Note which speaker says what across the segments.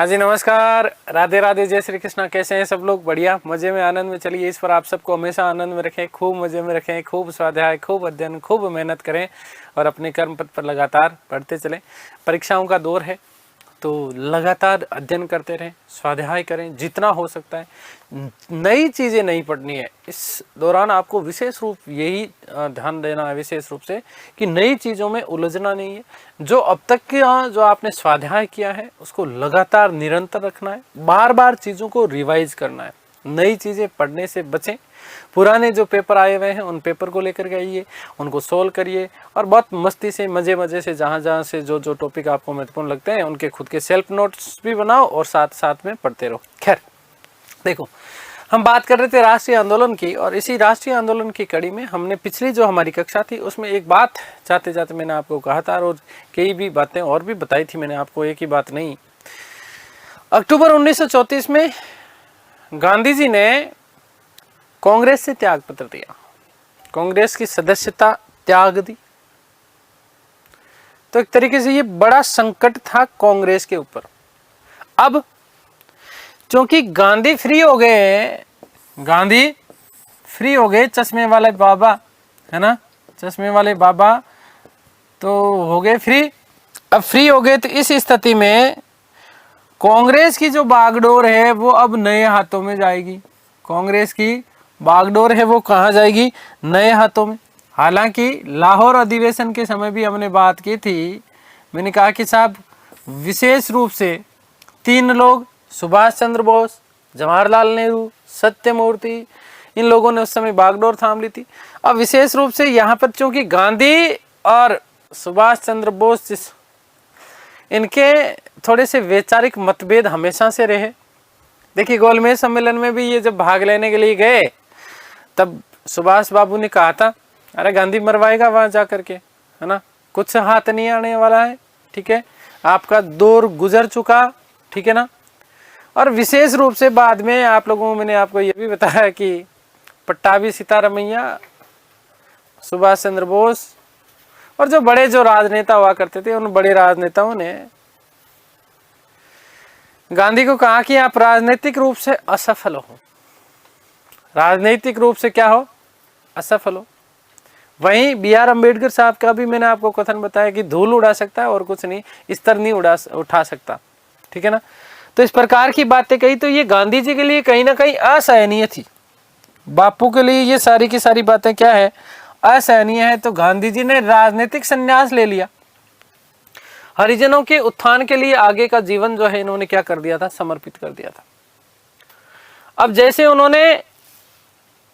Speaker 1: हाँ जी, नमस्कार, राधे राधे, जय श्री कृष्णा। कैसे हैं सब लोग? बढ़िया, मजे में, आनंद में। चलिए, इस पर आप सबको हमेशा आनंद में रखें, खूब मजे में रखें, खूब स्वाध्याय, खूब अध्ययन, खूब मेहनत करें और अपने कर्म पथ पर लगातार बढ़ते चलें। परीक्षाओं का दौर है तो लगातार अध्ययन करते रहें, स्वाध्याय करें जितना हो सकता है। नई चीज़ें नहीं पढ़नी है। इस दौरान आपको विशेष रूप यही ध्यान देना है विशेष रूप से कि नई चीज़ों में उलझना नहीं है। जो अब तक के जो आपने स्वाध्याय किया है उसको लगातार निरंतर रखना है, बार बार चीज़ों को रिवाइज करना है। नई चीज़ें पढ़ने से बचें। पुराने जो पेपर आए हुए हैं उन पेपर को लेकर के आइए, उनको सोल्व करिए और बहुत मस्ती से, मज़े से, जहाँ से जो टॉपिक आपको महत्वपूर्ण लगते हैं उनके खुद के सेल्फ नोट्स भी बनाओ और साथ साथ में पढ़ते रहो। खैर, देखो, हम बात कर रहे थे राष्ट्रीय आंदोलन की, और इसी राष्ट्रीय आंदोलन की कड़ी में हमने पिछली जो हमारी कक्षा थी उसमें एक बात जाते जाते मैंने आपको कहा था, और कई भी बातें और भी बताई थी मैंने आपको, एक ही बात नहीं। अक्टूबर 1934 में गांधी जी ने कांग्रेस से त्याग पत्र दिया, कांग्रेस की सदस्यता त्याग दी। तो एक तरीके से ये बड़ा संकट था कांग्रेस के ऊपर। अब क्योंकि गांधी फ्री हो गए, चश्मे वाले बाबा, है ना, चश्मे वाले बाबा तो हो गए फ्री। अब फ्री हो गए तो इस स्थिति में कांग्रेस की जो बागडोर है वो अब नए हाथों में जाएगी। कांग्रेस की बागडोर है वो कहाँ जाएगी? नए हाथों में। हालांकि लाहौर अधिवेशन के समय भी हमने बात की थी, मैंने कहा कि साहब विशेष रूप से 3 लोग, सुभाष चंद्र बोस, जवाहरलाल नेहरू, सत्यमूर्ति, इन लोगों ने उस समय बागडोर थाम ली थी। अब विशेष रूप से यहाँ पर चूंकि गांधी और सुभाष चंद्र बोस इनके थोड़े से वैचारिक मतभेद हमेशा से रहे। देखिए, गोलमेज सम्मेलन में भी ये जब भाग लेने के लिए गए तब सुभाष बाबू ने कहा था, अरे गांधी मरवाएगा वहां जा करके, है ना, कुछ हाथ नहीं आने वाला है, ठीक है, आपका दौर गुजर चुका, ठीक है ना। और विशेष रूप से बाद में आप लोगों को मैंने आपको ये भी बताया कि पट्टाभी सीतारमैया, सुभाष चंद्र बोस और जो बड़े जो राजनेता हुआ करते थे, उन बड़े राजनेताओं ने गांधी को कहा कि आप राजनीतिक रूप से असफल हो, राजनीतिक रूप से क्या हो? असफल हो। वहीं बी.आर. अम्बेडकर साहब का भी मैंने आपको कथन बताया कि धूल उड़ा सकता है और कुछ नहीं, स्तर नहीं उठा सकता, ठीक है ना। तो इस प्रकार की बातें कही तो ये गांधी जी के लिए कहीं ना कहीं असहनीय थी। बापू के लिए ये सारी की सारी बातें क्या है? असहनीय है। तो गांधी जी ने राजनीतिक संन्यास ले लिया। हरिजनों के उत्थान के लिए आगे का जीवन जो है इन्होंने क्या कर दिया था? समर्पित कर दिया था। अब जैसे उन्होंने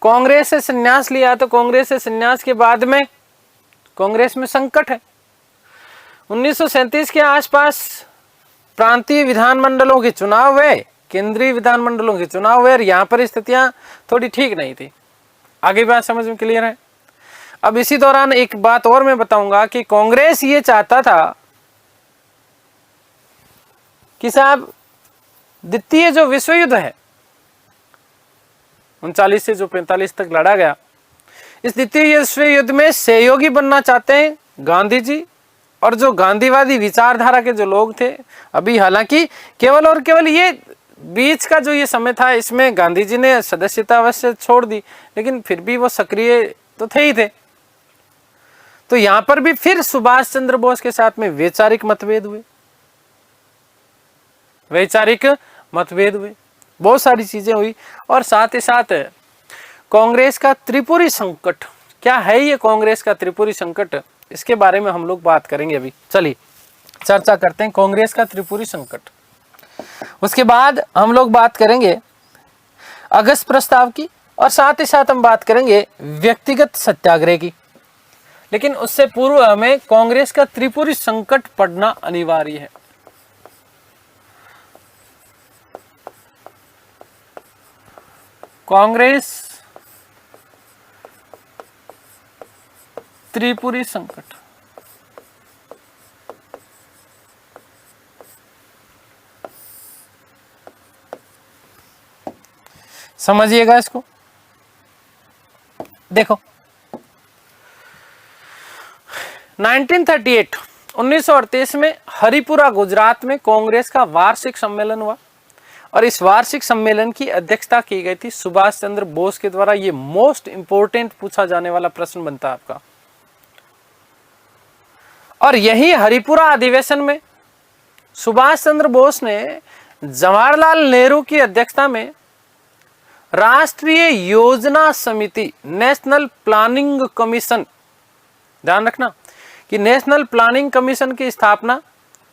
Speaker 1: कांग्रेस से संन्यास लिया तो कांग्रेस से संन्यास के बाद में कांग्रेस में संकट है। 1937 के आसपास प्रांतीय विधानमंडलों के चुनाव हुए, केंद्रीय विधानमंडलों के चुनाव हुए, और यहाँ पर स्थितियां थोड़ी ठीक नहीं थी। आगे बात समझ में क्लियर है? अब इसी दौरान एक बात और मैं बताऊंगा कि कांग्रेस ये चाहता था कि साहब द्वितीय जो विश्व युद्ध है 39 से जो 45 तक लड़ा गया, इस द्वितीय विश्व युद्ध में सहयोगी बनना चाहते हैं गांधी जी और जो गांधीवादी विचारधारा के जो लोग थे। अभी हालांकि केवल और केवल ये बीच का जो ये समय था, इसमें गांधी जी ने सदस्यता अवश्य छोड़ दी, लेकिन फिर भी वो सक्रिय तो थे ही थे। तो यहां पर भी फिर सुभाष चंद्र बोस के साथ में वैचारिक मतभेद हुए, बहुत सारी चीजें हुई। और साथ ही साथ कांग्रेस का त्रिपुरी संकट, क्या है ये कांग्रेस का त्रिपुरी संकट, इसके बारे में हम लोग बात करेंगे। अभी चलिए चर्चा करते हैं कांग्रेस का त्रिपुरी संकट। उसके बाद हम लोग बात करेंगे अगस्त प्रस्ताव की, और साथ ही साथ हम बात करेंगे व्यक्तिगत सत्याग्रह की। लेकिन उससे पूर्व हमें कांग्रेस का त्रिपुरी संकट पढ़ना अनिवार्य है। कांग्रेस त्रिपुरी संकट, समझिएगा इसको। देखो, 1938 1938 में हरिपुरा गुजरात में कांग्रेस का वार्षिक सम्मेलन हुआ और इस वार्षिक सम्मेलन की अध्यक्षता की गई थी सुभाष चंद्र बोस के द्वारा। ये मोस्ट इंपोर्टेंट पूछा जाने वाला प्रश्न बनता है आपका। और यही हरिपुरा अधिवेशन में सुभाष चंद्र बोस ने जवाहरलाल नेहरू की अध्यक्षता में राष्ट्रीय योजना समिति, नेशनल प्लानिंग कमीशन, ध्यान रखना कि नेशनल प्लानिंग कमीशन की स्थापना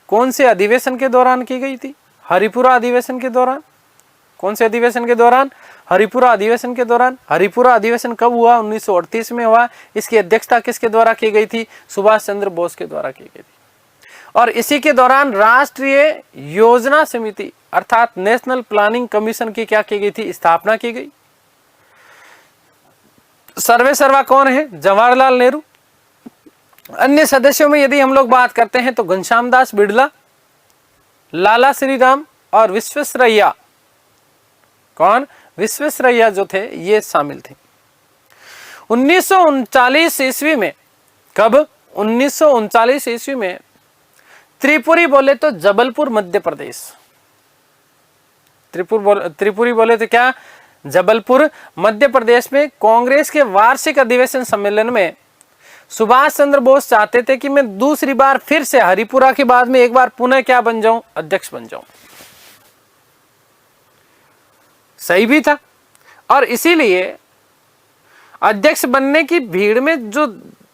Speaker 1: कौन से अधिवेशन के दौरान की गई थी? हरिपुरा अधिवेशन के दौरान। कौन से अधिवेशन के दौरान? हरिपुरा अधिवेशन के दौरान। हरिपुरा अधिवेशन कब हुआ? 1938 में हुआ। इसकी अध्यक्षता किसके द्वारा की गई थी? सुभाष चंद्र बोस के द्वारा की गई थी। और इसी के दौरान राष्ट्रीय योजना समिति अर्थात नेशनल प्लानिंग कमीशन की क्या की गई थी? स्थापना की गई। सर्वे सर्वा कौन है? जवाहरलाल नेहरू। अन्य सदस्यों में यदि हम लोग बात करते हैं तो घनश्याम दास बिड़ला, लाला श्रीराम और विश्वेश्वरैया। कौन? विश्वेश्वरैया जो थे ये शामिल थे। 1939 ईस्वी में, कब? 1939 ईस्वी में त्रिपुरी बोले तो जबलपुर मध्य प्रदेश। त्रिपुरी बोले तो क्या? जबलपुर मध्य प्रदेश में कांग्रेस के वार्षिक अधिवेशन सम्मेलन में सुभाष चंद्र बोस चाहते थे कि मैं दूसरी बार फिर से हरिपुरा के बाद में एक बार पुनः क्या बन जाऊं? अध्यक्ष बन जाऊं। सही भी था। और इसीलिए अध्यक्ष बनने की भीड़ में जो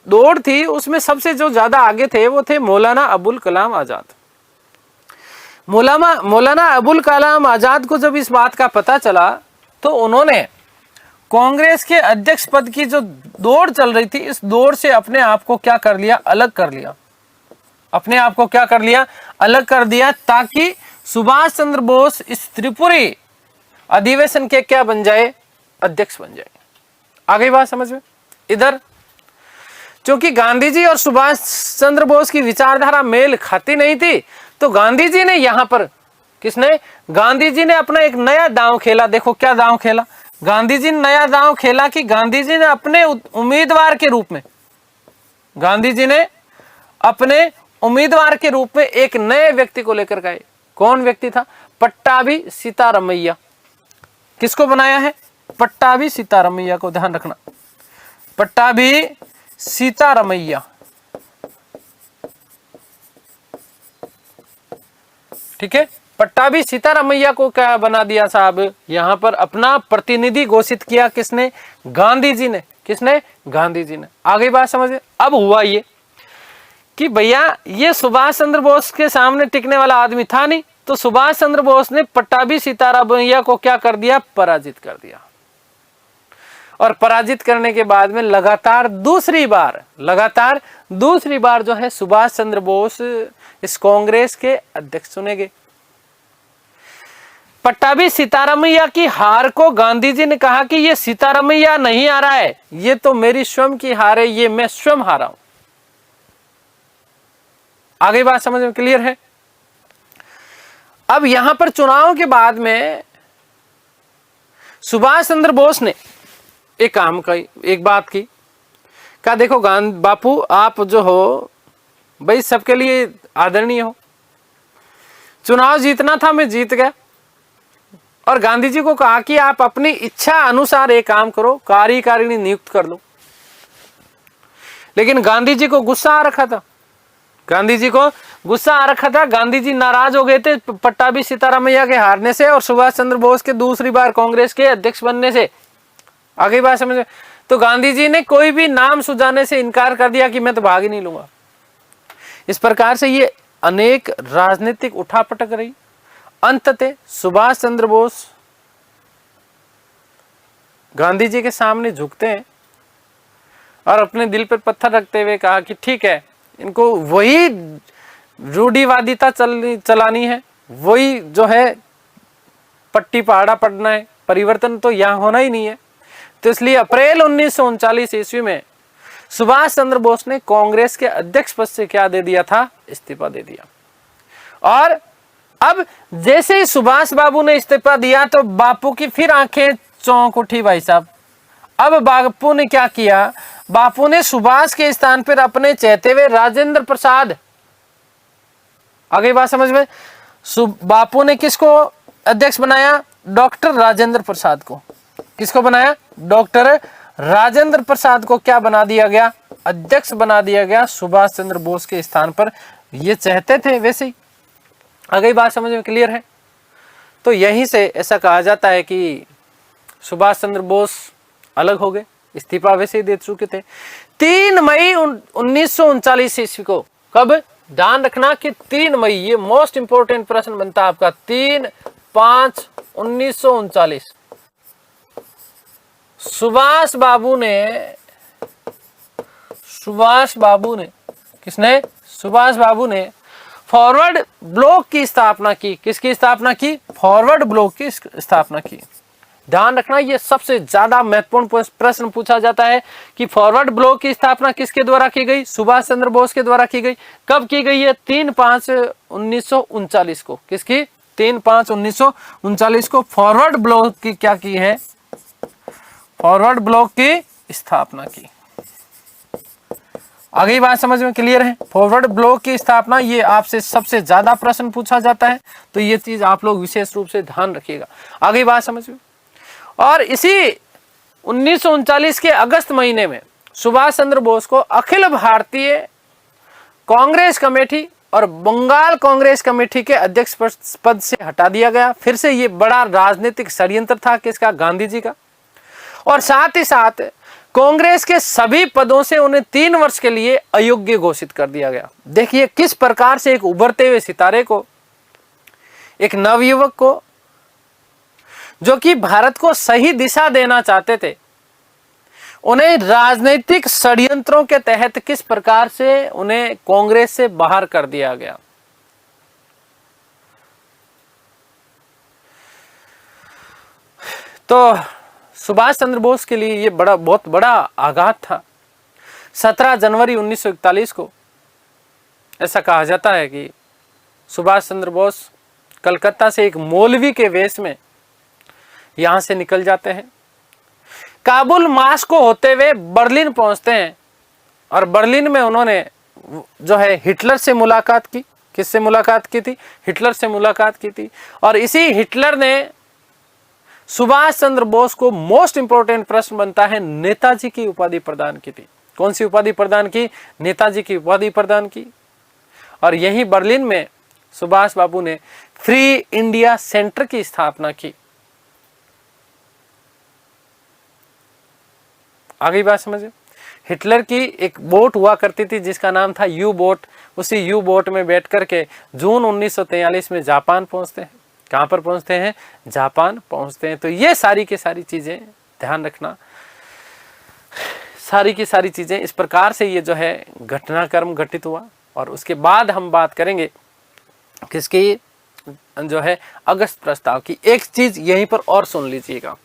Speaker 1: दौड़ थी उसमें सबसे जो ज्यादा आगे थे वो थे मौलाना अबुल कलाम आजाद। मौलाना अबुल कलाम आजाद को जब इस बात का पता चला तो उन्होंने कांग्रेस के अध्यक्ष पद की जो दौड़ चल रही थी इस दौड़ से अपने आप को क्या कर लिया? अलग कर लिया। अपने आप को क्या कर लिया? अलग कर दिया, ताकि सुभाष चंद्र बोस इस त्रिपुरी अधिवेशन के क्या बन जाए? अध्यक्ष बन जाए। आ गई बात समझ में? इधर क्योंकि गांधी जी और सुभाष चंद्र बोस की विचारधारा मेल खाती नहीं थी तो गांधी जी ने यहां पर, किसने? गांधी जी ने अपना एक नया दांव खेला। देखो क्या दांव खेला? गांधी जी ने नया दांव खेला कि गांधी जी ने अपने उम्मीदवार के रूप में, गांधी जी ने अपने उम्मीदवार के रूप में एक नए व्यक्ति को लेकर गए। कौन व्यक्ति था? पट्टाभी सीतारमैया। किसको बनाया है? पट्टाभी सीतारमैया को, ध्यान रखना। पट्टाभी सीतारमैया, ठीक है। पट्टाभी सीतारमैया को क्या बना दिया साहब? यहां पर अपना प्रतिनिधि घोषित किया। किसने? गांधी जी ने। किसने? गांधी जी ने। आगे बात समझ। अब हुआ ये कि भैया ये सुभाष चंद्र बोस के सामने टिकने वाला आदमी था नहीं, तो सुभाष चंद्र बोस ने पट्टाभी सीतारमैया को क्या कर दिया? पराजित कर दिया। और पराजित करने के बाद में लगातार दूसरी बार जो है सुभाष चंद्र बोस इस कांग्रेस के अध्यक्ष चुने गए। पट्टाभी सीतारमैया की हार को गांधी जी ने कहा कि ये सीतारमैया नहीं आ रहा है, ये तो मेरी स्वयं की हार है, ये मैं स्वयं हारा हूं। आगे बात समझ में क्लियर है? अब यहां पर चुनाव के बाद में सुभाष चंद्र बोस ने एक बात की, कहा देखो बापू आप जो हो भाई सबके लिए आदरणीय हो, चुनाव जीतना था मैं जीत गया। और गांधी जी को कहा कि आप अपनी इच्छा अनुसार एक काम करो, कार्यकारिणी नियुक्त कर लो। लेकिन गांधी जी को गुस्सा आ रखा था। गांधी जी नाराज हो गए थे पट्टाभी सीतारमैया के हारने से और सुभाष चंद्र बोस के दूसरी बार कांग्रेस के अध्यक्ष बनने से। आगे बात समझ। तो गांधी जी ने कोई भी नाम सुझाने से इनकार कर दिया कि मैं तो भाग ही नहीं लूंगा। इस प्रकार से ये अनेक राजनीतिक उठापटक रही। अंततः सुभाष चंद्र बोस गांधी जी के सामने झुकते हैं और अपने दिल पर पत्थर रखते हुए कहा कि ठीक है, इनको वही रूढ़िवादिता चलानी है, वही जो है पट्टी पहाड़ा पड़ना है, परिवर्तन तो यहाँ होना ही नहीं है। तो इसलिए अप्रैल 1939 ईस्वी में सुभाष चंद्र बोस ने कांग्रेस के अध्यक्ष पद से क्या दे दिया था? इस्तीफा दे दिया। और अब जैसे ही सुभाष बाबू ने इस्तीफा दिया तो बापू की फिर आंखें चौंक उठी भाई साहब। अब बापू ने क्या किया? बापू ने सुभाष के स्थान पर अपने चहते हुए राजेंद्र प्रसाद आगे बात समझ में। बापू ने किसको अध्यक्ष बनाया? डॉक्टर राजेंद्र प्रसाद को। किसको बनाया? डॉक्टर राजेंद्र प्रसाद को क्या बना दिया गया? अध्यक्ष बना दिया गया सुभाष चंद्र बोस के स्थान पर। ये चाहते थे वैसे ही। आगे बात समझ में क्लियर है? तो यहीं से ऐसा कहा जाता है कि सुभाष चंद्र बोस अलग हो गए, इस्तीफा वैसे ही दे चुके थे। 3 मई 1939 ईस्वी को। कब? ध्यान रखना कि 3 मई, ये मोस्ट इंपोर्टेंट प्रश्न बनता है आपका। 3/5/1939 सुभाष बाबू ने फॉरवर्ड ब्लॉक की स्थापना की। किसकी स्थापना की? फॉरवर्ड ब्लॉक की स्थापना की। ध्यान रखना, ये सबसे ज्यादा महत्वपूर्ण प्रश्न पूछा जाता है कि फॉरवर्ड ब्लॉक की स्थापना किसके द्वारा की गई? सुभाष चंद्र बोस के द्वारा की गई। कब की गई है? 3/5/1939 को। किसकी? 3/5/1939 को फॉरवर्ड ब्लॉक की क्या की है? फॉरवर्ड ब्लॉक की स्थापना की। आगे बात समझ में क्लियर है? फॉरवर्ड ब्लॉक की स्थापना, ये आपसे सबसे ज्यादा प्रश्न पूछा जाता है, तो ये चीज आप लोग विशेष रूप से ध्यान रखिएगा। आगे बात समझ में। और इसी 1939 के अगस्त महीने में सुभाष चंद्र बोस को अखिल भारतीय कांग्रेस कमेटी और बंगाल कांग्रेस कमेटी के अध्यक्ष पद से हटा दिया गया। फिर से ये बड़ा राजनीतिक षड्यंत्र था किसका? गांधी जी का। और साथ ही साथ कांग्रेस के सभी पदों से उन्हें 3 वर्ष के लिए अयोग्य घोषित कर दिया गया। देखिए किस प्रकार से एक उभरते हुए सितारे को, एक नवयुवक को, जो कि भारत को सही दिशा देना चाहते थे, उन्हें राजनीतिक षड्यंत्रों के तहत किस प्रकार से उन्हें कांग्रेस से बाहर कर दिया गया। तो सुभाष चंद्र बोस के लिए ये बहुत बड़ा आघात था। 17 जनवरी 1941 को ऐसा कहा जाता है कि सुभाष चंद्र बोस कलकत्ता से एक मौलवी के वेश में यहां से निकल जाते हैं। काबुल मास्को होते हुए बर्लिन पहुंचते हैं और बर्लिन में उन्होंने जो है हिटलर से मुलाकात की। किससे मुलाकात की थी? हिटलर से मुलाकात की थी। और इसी हिटलर ने सुभाष चंद्र बोस को, मोस्ट इंपोर्टेंट प्रश्न बनता है, नेताजी की उपाधि प्रदान की थी। कौन सी उपाधि प्रदान की? नेताजी की उपाधि प्रदान की। और यही बर्लिन में सुभाष बाबू ने फ्री इंडिया सेंटर की स्थापना की। आगे बात समझे। हिटलर की एक बोट हुआ करती थी जिसका नाम था यू बोट। उसी यू बोट में बैठ करके जून 1943 में जापान पहुंचते हैं। कहां पर पहुंचते हैं? जापान पहुंचते हैं। तो ये सारी की सारी चीजें ध्यान रखना, सारी की सारी चीजें इस प्रकार से ये जो है घटनाक्रम घटित हुआ। और उसके बाद हम बात करेंगे किसकी? जो है अगस्त प्रस्ताव की। एक चीज यहीं पर और सुन लीजिएगा।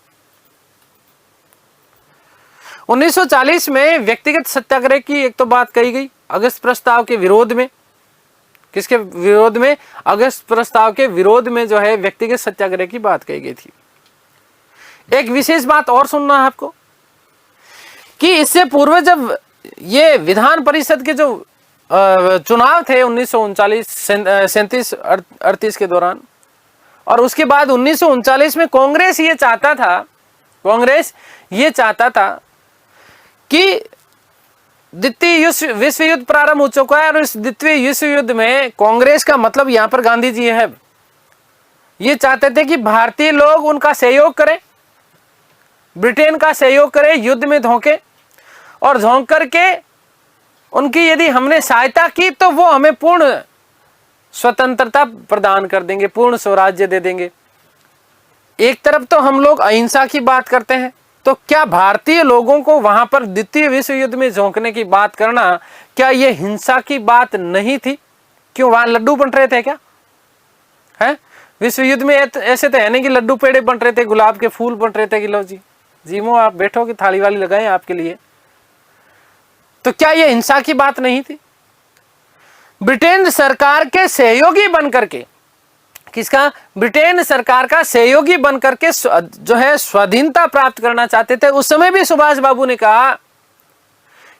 Speaker 1: 1940 में व्यक्तिगत सत्याग्रह की एक तो बात कही गई अगस्त प्रस्ताव के विरोध में। किसके विरोध में? अगस्त प्रस्ताव के विरोध में जो है व्यक्तिगत सत्याग्रह की बात कही गई थी। एक विशेष बात और सुनना है आपको कि इससे पूर्व जब ये विधान परिषद के जो चुनाव थे 1937-38 के दौरान, और उसके बाद 1939 में कांग्रेस ये चाहता था कि द्वितीय विश्व युद्ध प्रारंभ हो चुका है और इस द्वितीय विश्व युद्ध में कांग्रेस का मतलब यहां पर गांधी जी है। ये चाहते थे कि भारतीय लोग उनका सहयोग करें, ब्रिटेन का सहयोग करें युद्ध में धोखे, और झोंक करके उनकी यदि हमने सहायता की तो वो हमें पूर्ण स्वतंत्रता प्रदान कर देंगे, पूर्ण स्वराज्य दे देंगे। एक तरफ तो हम लोग अहिंसा की बात करते हैं, तो क्या भारतीय लोगों को वहां पर द्वितीय विश्व युद्ध में झोंकने की बात करना, क्या ये हिंसा की बात नहीं थी? क्यों वहां लड्डू बंट रहे थे क्या? है विश्व युद्ध में ऐसे तो है नहीं कि लड्डू पेड़े बंट रहे थे, गुलाब के फूल बंट रहे थे कि लो जी जीमो आप बैठो कि थाली वाली लगाएं आपके लिए। तो क्या ये हिंसा की बात नहीं थी? ब्रिटेन सरकार के सहयोगी बनकर के, किसका? ब्रिटेन सरकार का सहयोगी बनकर के जो है स्वाधीनता प्राप्त करना चाहते थे। उस समय भी सुभाष बाबू ने कहा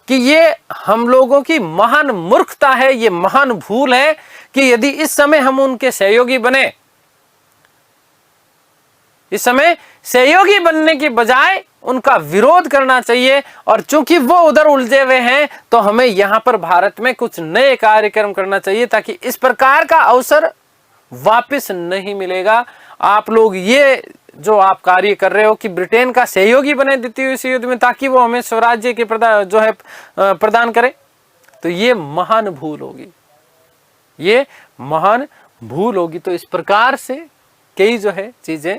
Speaker 1: कि ये हम लोगों की महान मूर्खता है, ये महान भूल है कि यदि इस समय हम उनके सहयोगी बने, इस समय सहयोगी बनने की बजाय उनका विरोध करना चाहिए। और चूंकि वो उधर उलझे हुए हैं तो हमें यहां पर भारत में कुछ नए कार्यक्रम करना चाहिए ताकि इस प्रकार का अवसर वापस नहीं मिलेगा। आप लोग ये जो आप कार्य कर रहे हो कि ब्रिटेन का सहयोगी बने द्वितीय विश्व युद्ध में ताकि वो हमें स्वराज्य के प्रदान करे, तो ये महान भूल होगी, ये महान भूल होगी। तो इस प्रकार से कई जो है चीजें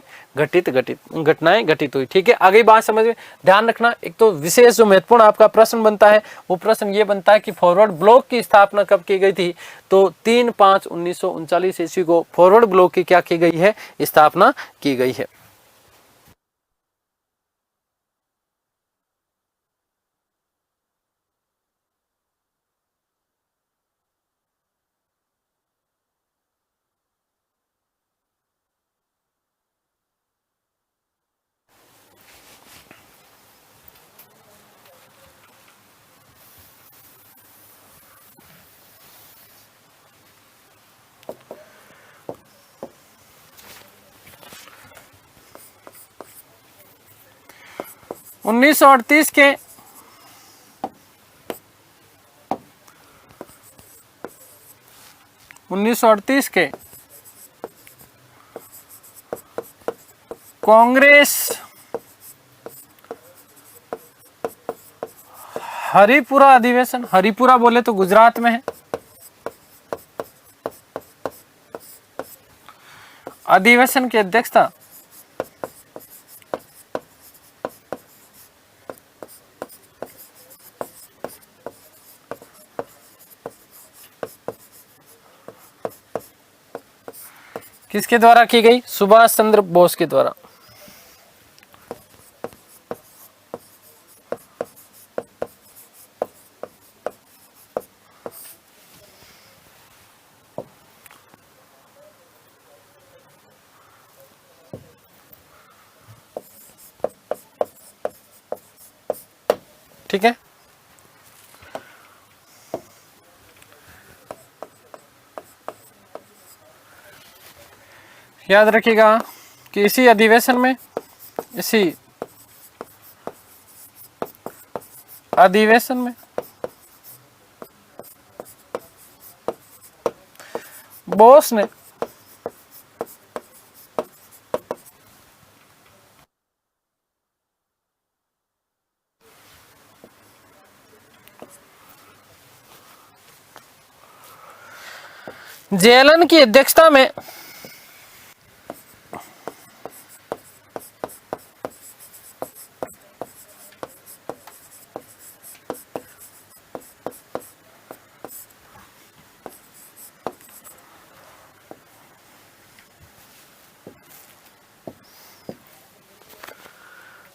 Speaker 1: घटनाएं घटित हुई। ठीक है, आगे बात समझ में ध्यान रखना। एक तो विशेष जो महत्वपूर्ण आपका प्रश्न बनता है वो प्रश्न ये बनता है कि फॉरवर्ड ब्लॉक की स्थापना कब की गई थी? तो 3/5/1939 ईस्वी को फॉरवर्ड ब्लॉक की क्या की गई है? स्थापना की गई है। उन्नीस सौ 1938 के कांग्रेस हरिपुरा अधिवेशन, हरिपुरा बोले तो गुजरात में है, अधिवेशन की अध्यक्षता किसके द्वारा की गई? सुभाष चंद्र बोस के द्वारा। ठीक है, याद रखिएगा कि इसी अधिवेशन में बोस ने जेएलएन की अध्यक्षता में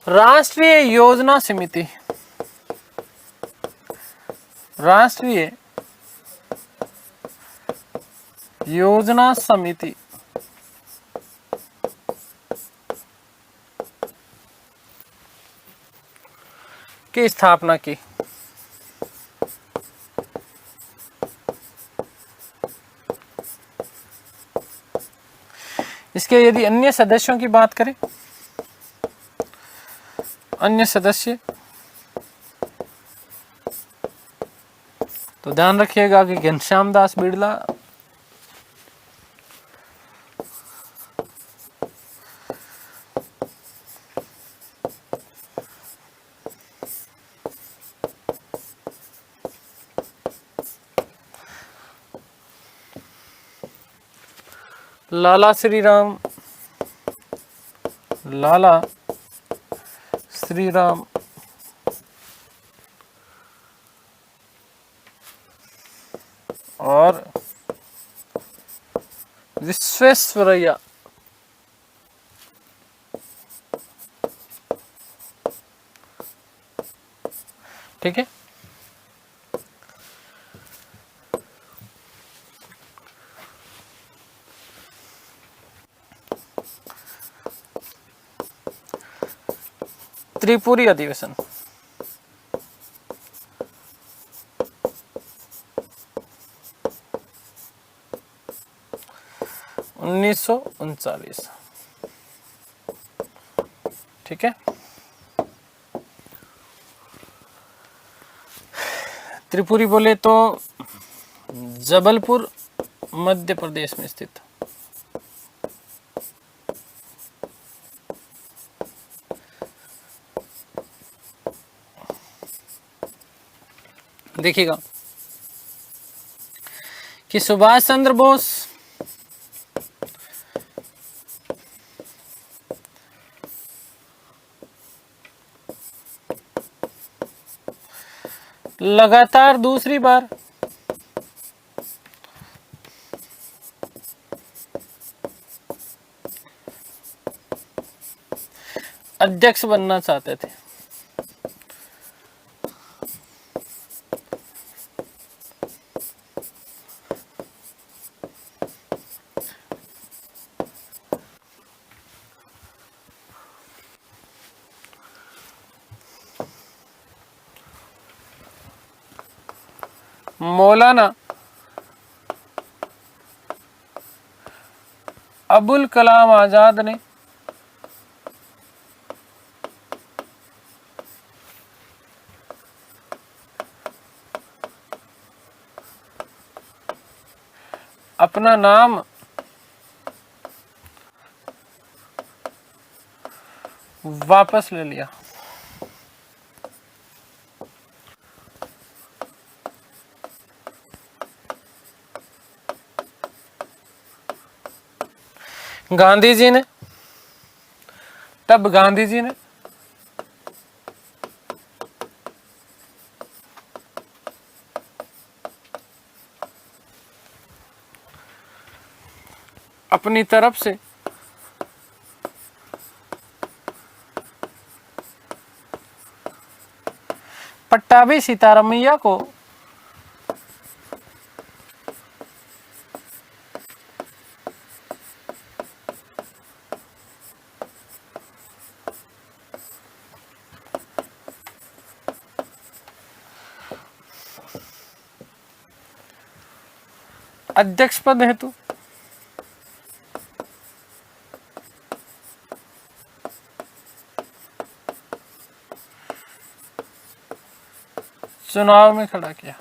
Speaker 1: राष्ट्रीय योजना समिति की स्थापना की। इसके यदि अन्य सदस्यों की बात करें, अन्य सदस्य तो ध्यान रखिएगा कि घनश्याम दास बिड़ला, लाला श्री राम और विश्वेश्वरैया। ठीक है, त्रिपुरी अधिवेशन, 1939। ठीक है। त्रिपुरी बोले तो जबलपुर मध्य प्रदेश में स्थित। देखिएगा कि सुभाष चंद्र बोस लगातार दूसरी बार अध्यक्ष बनना चाहते थे। मौलाना अबुल कलाम आजाद ने अपना नाम वापस ले लिया। गांधी जी ने अपनी तरफ से पट्टाभी सीतारामैया को अध्यक्ष पद हेतु चुनाव में खड़ा किया।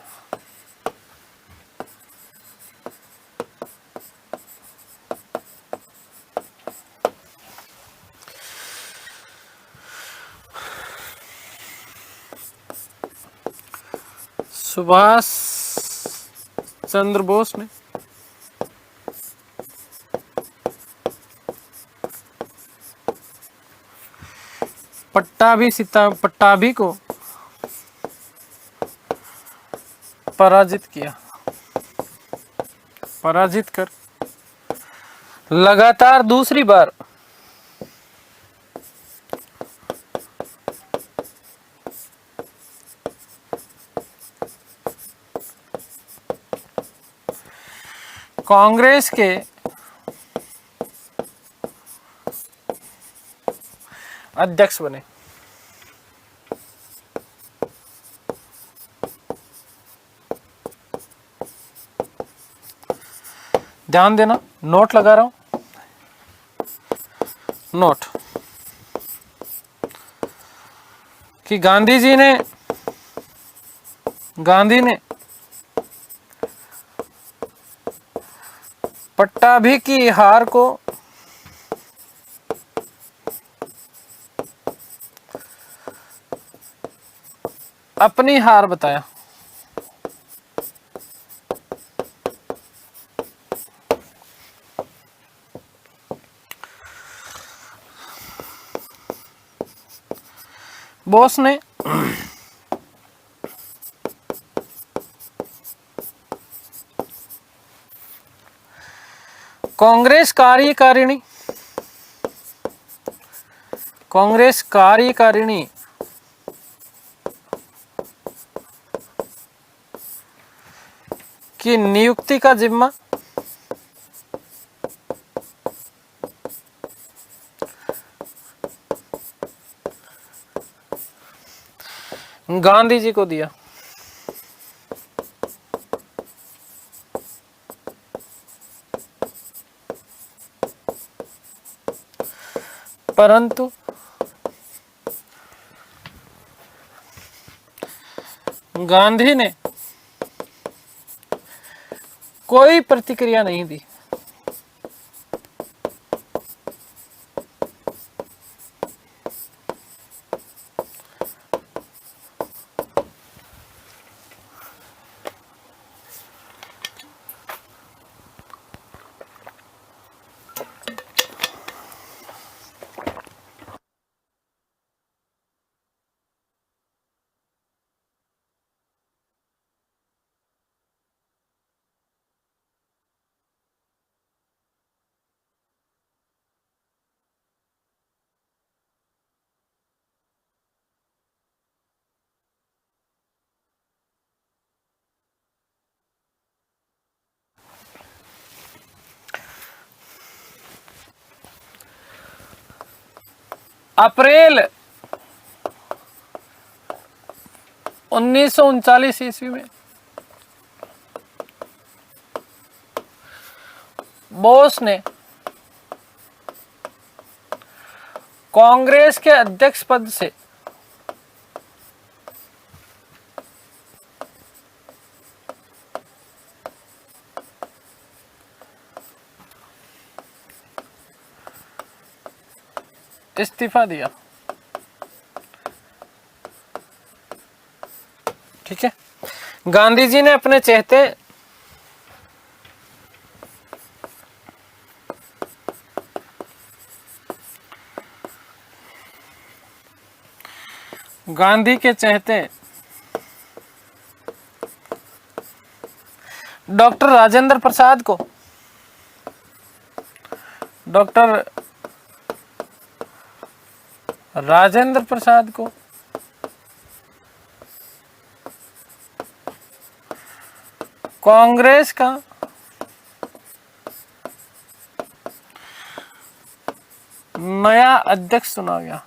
Speaker 1: सुभाष चंद्र बोस ने पट्टाभी को पराजित किया। पराजित कर लगातार दूसरी बार कांग्रेस के अध्यक्ष बने। ध्यान देना, नोट लगा रहा हूं, नोट कि गांधी ने पट्टाभी की हार को अपनी हार बताया। बोस ने कांग्रेस कार्यकारिणी की नियुक्ति का जिम्मा गांधी जी को दिया। परंतु गांधी ने कोई प्रतिक्रिया नहीं दी। अप्रैल 1939 ईस्वी में बोस ने कांग्रेस के अध्यक्ष पद से इस्तीफा दिया। ठीक है, गांधी जी ने अपने चहेते गांधी के चहेते डॉक्टर राजेंद्र प्रसाद को कांग्रेस का नया अध्यक्ष चुना गया।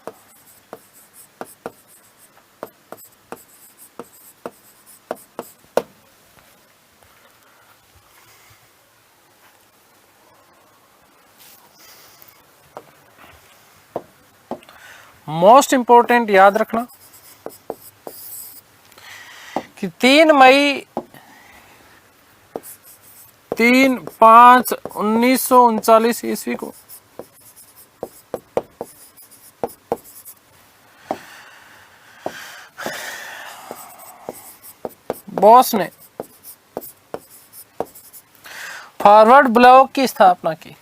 Speaker 1: मोस्ट इंपोर्टेंट याद रखना कि 3/5/1939 ईस्वी को बोस ने फॉरवर्ड ब्लॉक की स्थापना की।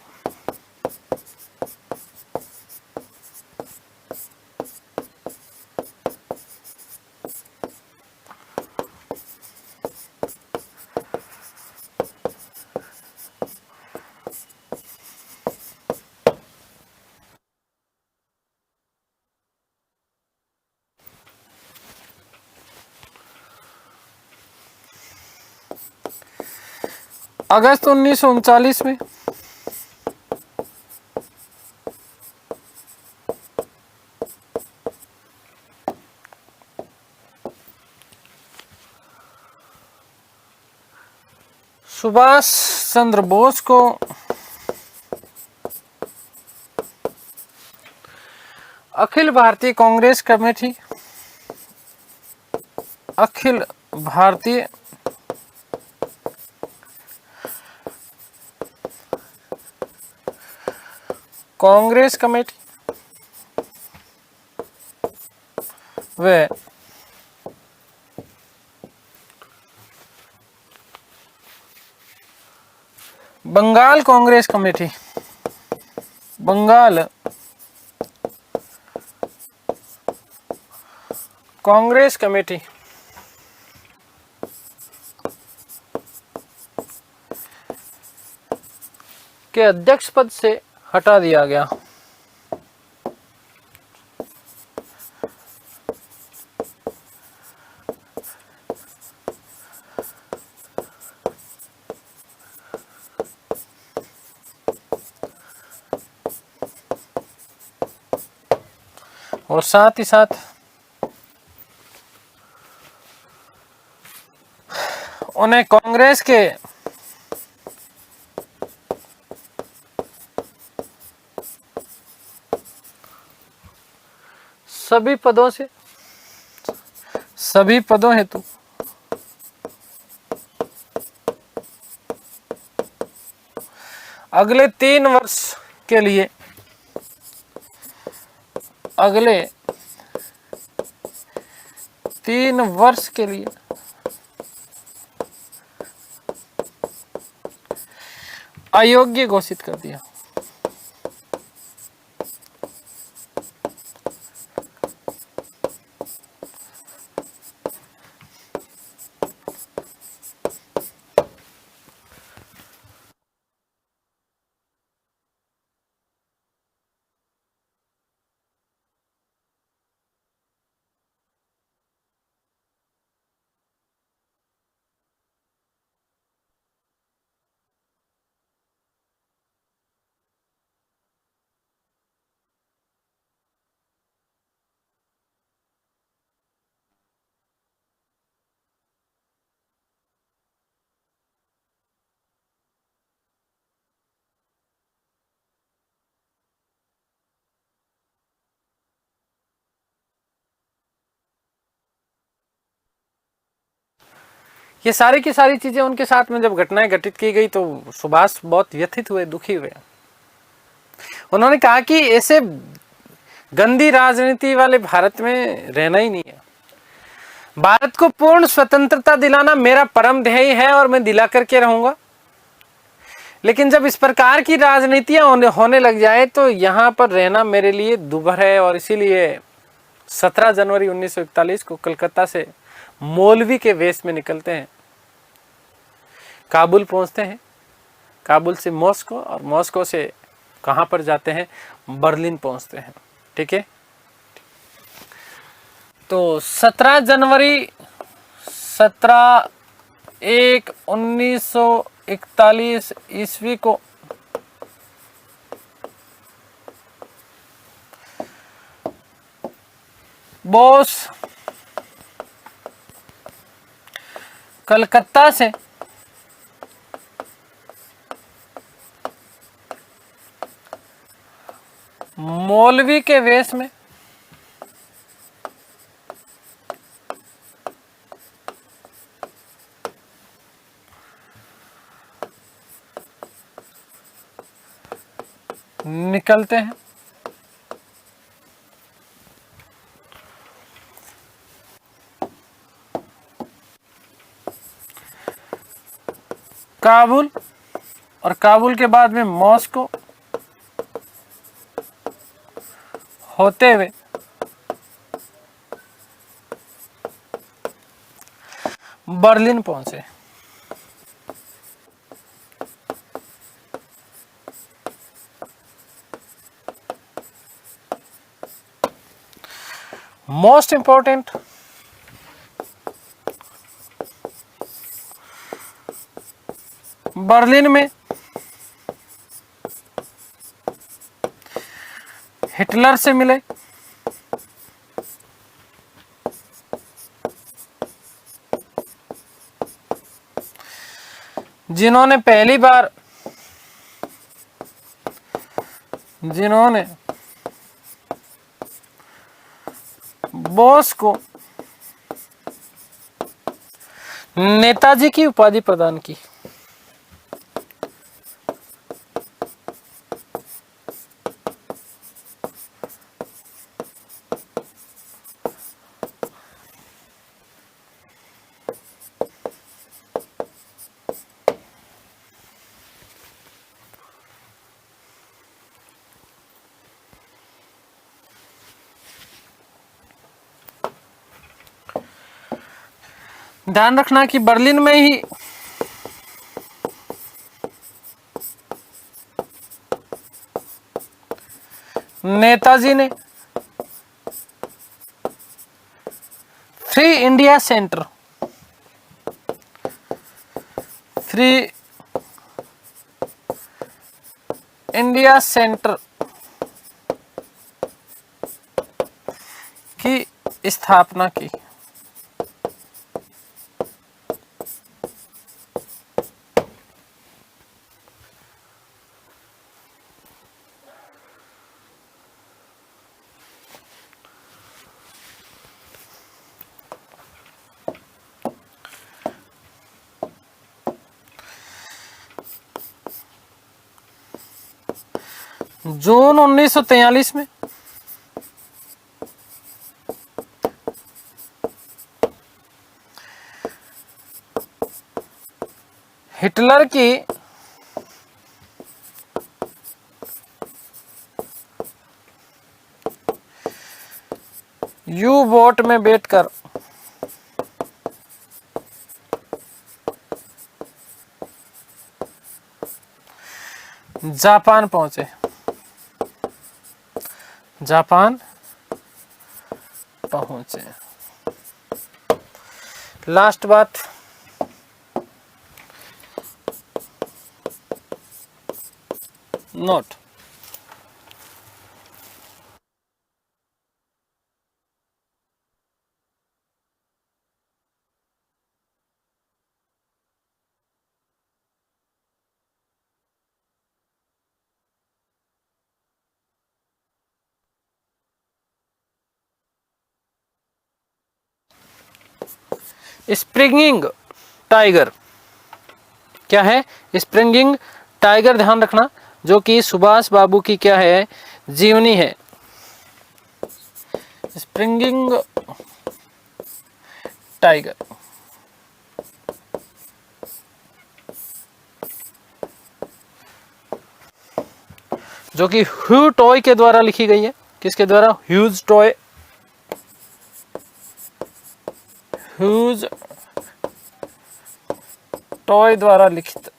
Speaker 1: अगस्त 1939 में सुभाष चंद्र बोस को अखिल भारतीय कांग्रेस कमेटी व बंगाल कांग्रेस कमेटी के अध्यक्ष पद से हटा दिया गया। और साथ ही साथ उन्हें कांग्रेस के सभी पदों हेतु अगले 3 वर्ष के लिए अयोग्य घोषित कर दिया। ये सारी की सारी चीजें उनके साथ में जब घटनाएं घटित की गई तो सुभाष बहुत व्यथित हुए, दुखी हुए। उन्होंने कहा कि ऐसे गंदी राजनीति वाले भारत में रहना ही नहीं है। भारत को पूर्ण स्वतंत्रता दिलाना मेरा परम ध्येय है और मैं दिला करके रहूंगा, लेकिन जब इस प्रकार की राजनीतियां होने लग जाए तो यहां पर रहना मेरे लिए दुभर है। और इसीलिए 17 जनवरी 1941 को कलकत्ता से मौलवी के वेश में निकलते हैं, काबुल पहुंचते हैं, काबुल से मॉस्को और मॉस्को से कहां पर जाते हैं, बर्लिन पहुंचते हैं। ठीक है, तो 17 जनवरी 1941 ईस्वी को बोस कलकत्ता से मौलवी के वेश में निकलते हैं। काबुल और काबुल के बाद में मॉस्को होते हुए बर्लिन पहुंचे। मोस्ट इंपॉर्टेंट, बर्लिन में हिटलर से मिले, जिन्होंने बोस को नेताजी की उपाधि प्रदान की। ध्यान रखना कि बर्लिन में ही नेताजी ने फ्री इंडिया सेंटर की स्थापना की। जून 1943 में हिटलर की यू बोट में बैठकर जापान पहुंचे। जापान पहुंचे। लास्ट बात, नोट, स्प्रिंगिंग टाइगर क्या है? स्प्रिंगिंग टाइगर ध्यान रखना, जो कि सुभाष बाबू की क्या है? जीवनी है। स्प्रिंगिंग टाइगर जो कि ह्यू टॉय के द्वारा लिखी गई है। किसके द्वारा? ह्यूज टॉय, ह्यूज टॉय द्वारा लिखित।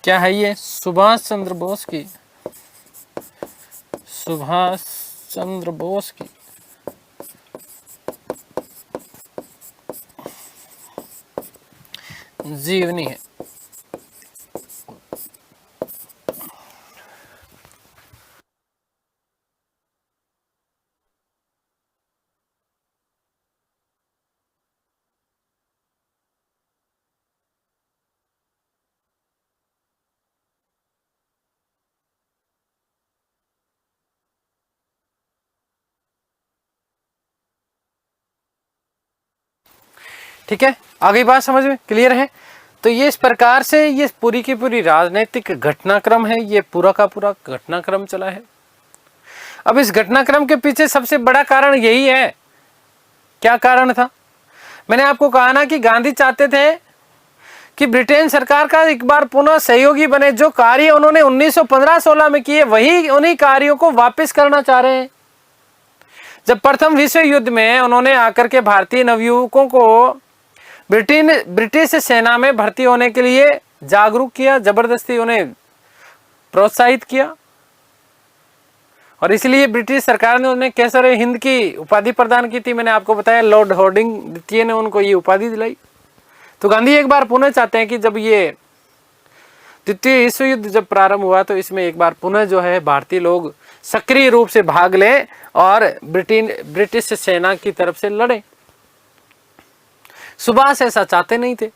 Speaker 1: क्या है ये? सुभाष चंद्र बोस की, सुभाष चंद्र बोस की जीवनी है। ठीक है, आगे बात समझ में क्लियर है? तो ये इस प्रकार से ये पूरी की पूरी राजनीतिक घटनाक्रम है, ये पूरा का पूरा घटनाक्रम चला है। अब इस घटनाक्रम के पीछे सबसे बड़ा कारण यही है। क्या कारण था? मैंने आपको कहा ना कि गांधी चाहते थे कि ब्रिटेन सरकार का एक बार पुनः सहयोगी बने। जो कार्य उन्होंने 1915-16 में किए, वही उन्हीं कार्यों को वापस करना चाह रहे हैं। जब प्रथम विश्व युद्ध में उन्होंने आकर के भारतीय नवयुवकों को ब्रिटिश सेना में भर्ती होने के लिए जागरूक किया, जबरदस्ती उन्हें प्रोत्साहित किया, और इसलिए ब्रिटिश सरकार ने उन्हें केसर हिंद की उपाधि प्रदान की थी। मैंने आपको बताया, लॉर्ड हार्डिंग द्वितीय ने उनको ये उपाधि दिलाई। तो गांधी एक बार पुनः चाहते हैं कि जब ये द्वितीय विश्व युद्ध जब प्रारंभ हुआ, तो इसमें एक बार पुनः जो है भारतीय लोग सक्रिय रूप से भाग लें और ब्रिटिश सेना की तरफ से लड़े। सुभाष ऐसा चाहते नहीं थे।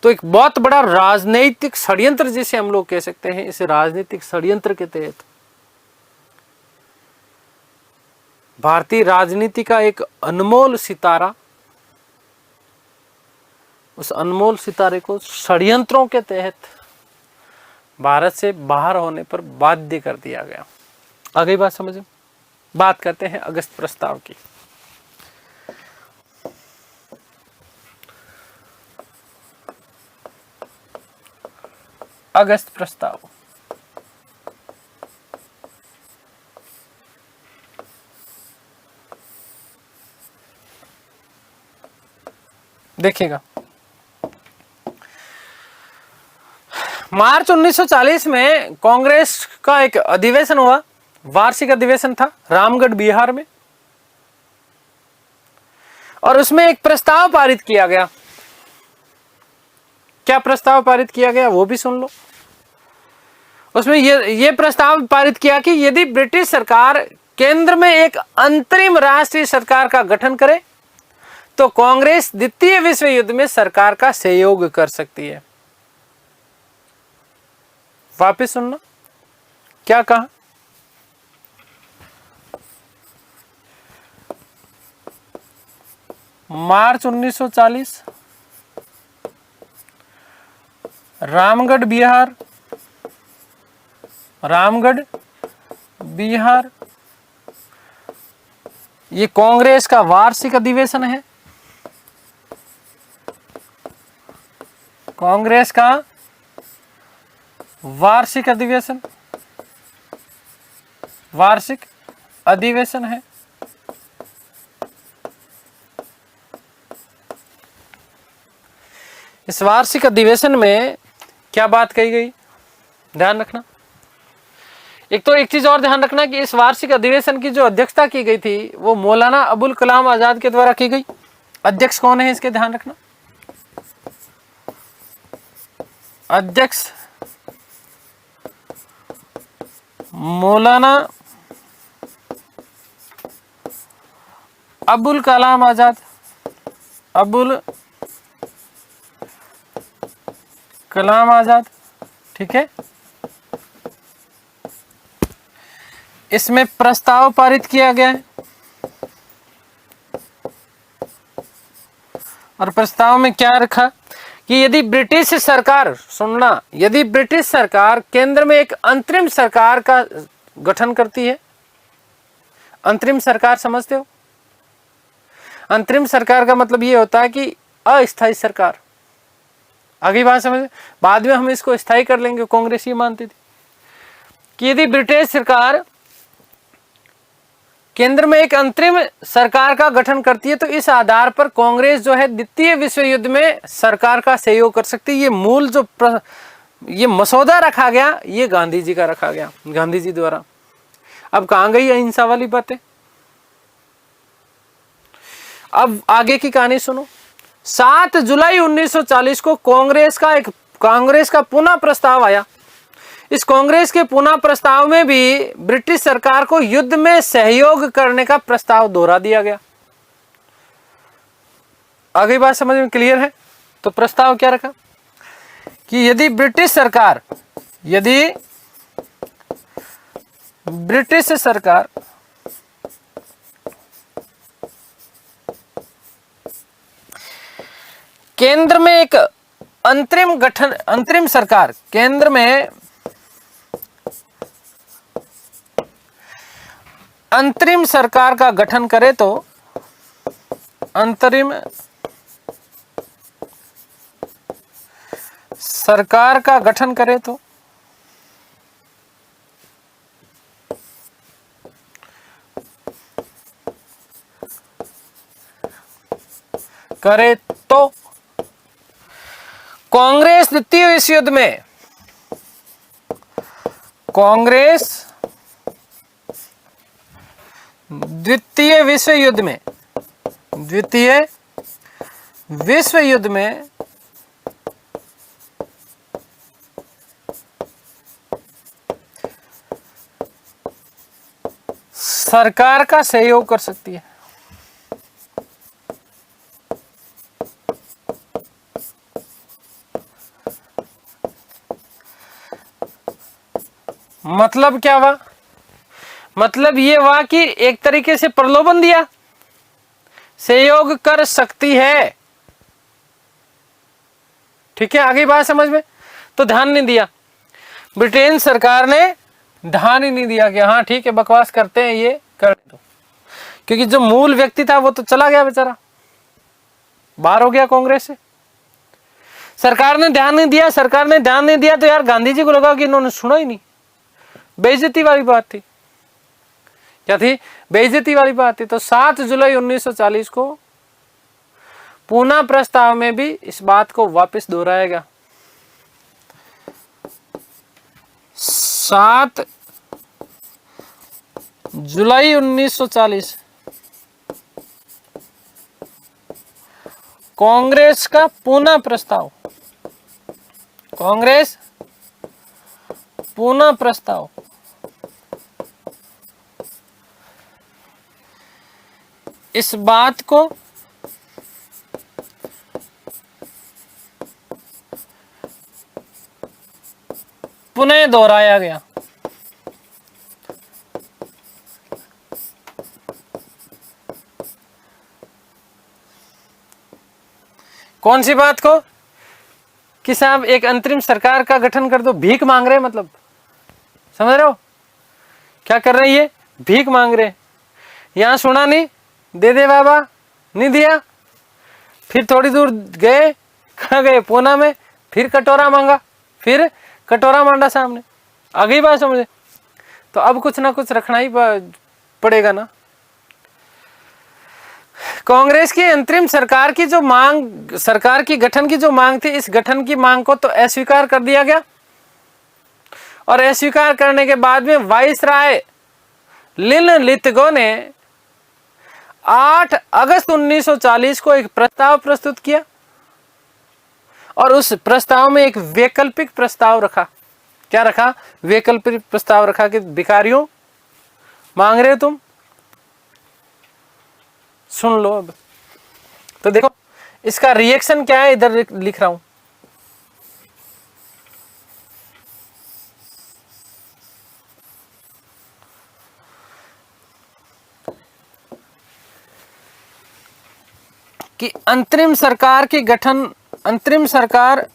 Speaker 1: तो एक बहुत बड़ा राजनीतिक षड्यंत्र जिसे हम लोग कह सकते हैं, इस राजनीतिक षड्यंत्र के तहत भारतीय राजनीति का एक अनमोल सितारा, उस अनमोल सितारे को षड्यंत्रों के तहत भारत से बाहर होने पर बाध्य कर दिया गया। आगे बात समझे? बात करते हैं अगस्त प्रस्ताव की। अगस्त प्रस्ताव देखिएगा, मार्च 1940 में कांग्रेस का एक अधिवेशन हुआ, वार्षिक अधिवेशन था रामगढ़ बिहार में, और उसमें एक प्रस्ताव पारित किया गया। क्या प्रस्ताव पारित किया गया वो भी सुन लो। उसमें ये प्रस्ताव पारित किया कि यदि ब्रिटिश सरकार केंद्र में एक अंतरिम राष्ट्रीय सरकार का गठन करे, तो कांग्रेस द्वितीय विश्व युद्ध में सरकार का सहयोग कर सकती है। वापिस सुनना, क्या कहा? मार्च 1940 रामगढ़ बिहार, रामगढ़ बिहार, ये कांग्रेस का वार्षिक अधिवेशन है। कांग्रेस का वार्षिक अधिवेशन, वार्षिक अधिवेशन है। इस वार्षिक अधिवेशन में क्या बात कही गई, ध्यान रखना। एक तो एक चीज और ध्यान रखना कि इस वार्षिक अधिवेशन की जो अध्यक्षता की गई थी वो मौलाना अबुल कलाम आजाद के द्वारा की गई। अध्यक्ष कौन है इसके ध्यान रखना, अध्यक्ष मौलाना अबुल कलाम आजाद, अबुल कलाम आजाद, ठीक है। इसमें प्रस्ताव पारित किया गया है और प्रस्ताव में क्या रखा कि यदि ब्रिटिश सरकार, सुनना, यदि ब्रिटिश सरकार केंद्र में एक अंतरिम सरकार का गठन करती है, अंतरिम सरकार समझते हो, अंतरिम सरकार का मतलब ये होता है कि अस्थायी सरकार, आगे बात समझ, बाद में हम इसको स्थायी कर लेंगे, कांग्रेस ये मानती थी कि यदि ब्रिटिश सरकार केंद्र में एक अंतरिम सरकार का गठन करती है तो इस आधार पर कांग्रेस जो है द्वितीय विश्व युद्ध में सरकार का सहयोग कर सकती है। ये मूल जो ये मसौदा रखा गया ये गांधी जी का रखा गया, गांधी जी द्वारा। अब कहां गई अहिंसा वाली बातें, अब आगे की कहानी सुनो। 7 जुलाई 1940 को कांग्रेस का पुनः प्रस्ताव आया। इस कांग्रेस के पुनः प्रस्ताव में भी ब्रिटिश सरकार को युद्ध में सहयोग करने का प्रस्ताव दोहरा दिया गया। आगे बात समझ में क्लियर है? तो प्रस्ताव क्या रखा कि यदि ब्रिटिश सरकार केंद्र में एक अंतरिम सरकार, केंद्र में अंतरिम सरकार का गठन करे तो अंतरिम सरकार का गठन करे तो कांग्रेस द्वितीय विश्व युद्ध में, कांग्रेस द्वितीय विश्व युद्ध में सरकार का सहयोग कर सकती है। मतलब क्या हुआ? मतलब ये हुआ कि एक तरीके से प्रलोभन दिया, सहयोग कर सकती है, ठीक है। आगे बात समझ में, तो ध्यान नहीं दिया, ब्रिटेन सरकार ने ध्यान ही नहीं दिया कि हाँ ठीक है बकवास करते हैं, ये कर दो, क्योंकि जो मूल व्यक्ति था वो तो चला गया बेचारा, बाहर हो गया कांग्रेस से। सरकार ने ध्यान नहीं दिया तो यार गांधी जी को लगा कि इन्होंने सुना ही नहीं, बेइज्जती वाली बात थी। क्या थी? बेइज्जती वाली बात थी। तो 7 जुलाई 1940 को पुनः प्रस्ताव में भी इस बात को वापस दोहराया गया। 7 जुलाई 1940 कांग्रेस का पुनः प्रस्ताव, कांग्रेस पुनः प्रस्ताव इस बात को पुनः दोहराया गया। कौन सी बात को? कि साहब एक अंतरिम सरकार का गठन कर दो, भीख मांग रहे, मतलब समझ रहे हो क्या कर रहे हैं ये, भीख मांग रहे। यहां सुना नहीं, दे दे बाबा, नहीं दिया। फिर थोड़ी दूर गए, कहाँ गए, पूना में, फिर कटोरा मांगा, फिर कटोरा मांडा सामने। आ गई बात समझे। तो अब कुछ ना कुछ रखना ही पड़ेगा ना। कांग्रेस की अंतरिम सरकार की जो मांग, सरकार की गठन की जो मांग थी, इस गठन की मांग को तो अस्वीकार कर दिया गया। और अस्वीकार करने के बाद में वाइसराय लिनलिथगो ने 8 अगस्त 1940 को एक प्रस्ताव प्रस्तुत किया और उस प्रस्ताव में एक वैकल्पिक प्रस्ताव रखा। क्या रखा? वैकल्पिक प्रस्ताव रखा कि भिखारियों, मांग रहे हो तुम, सुन लो। अब तो देखो इसका रिएक्शन क्या है, इधर लिख रहा हूं। कि अंतरिम सरकार की गठन, अंतरिम सरकार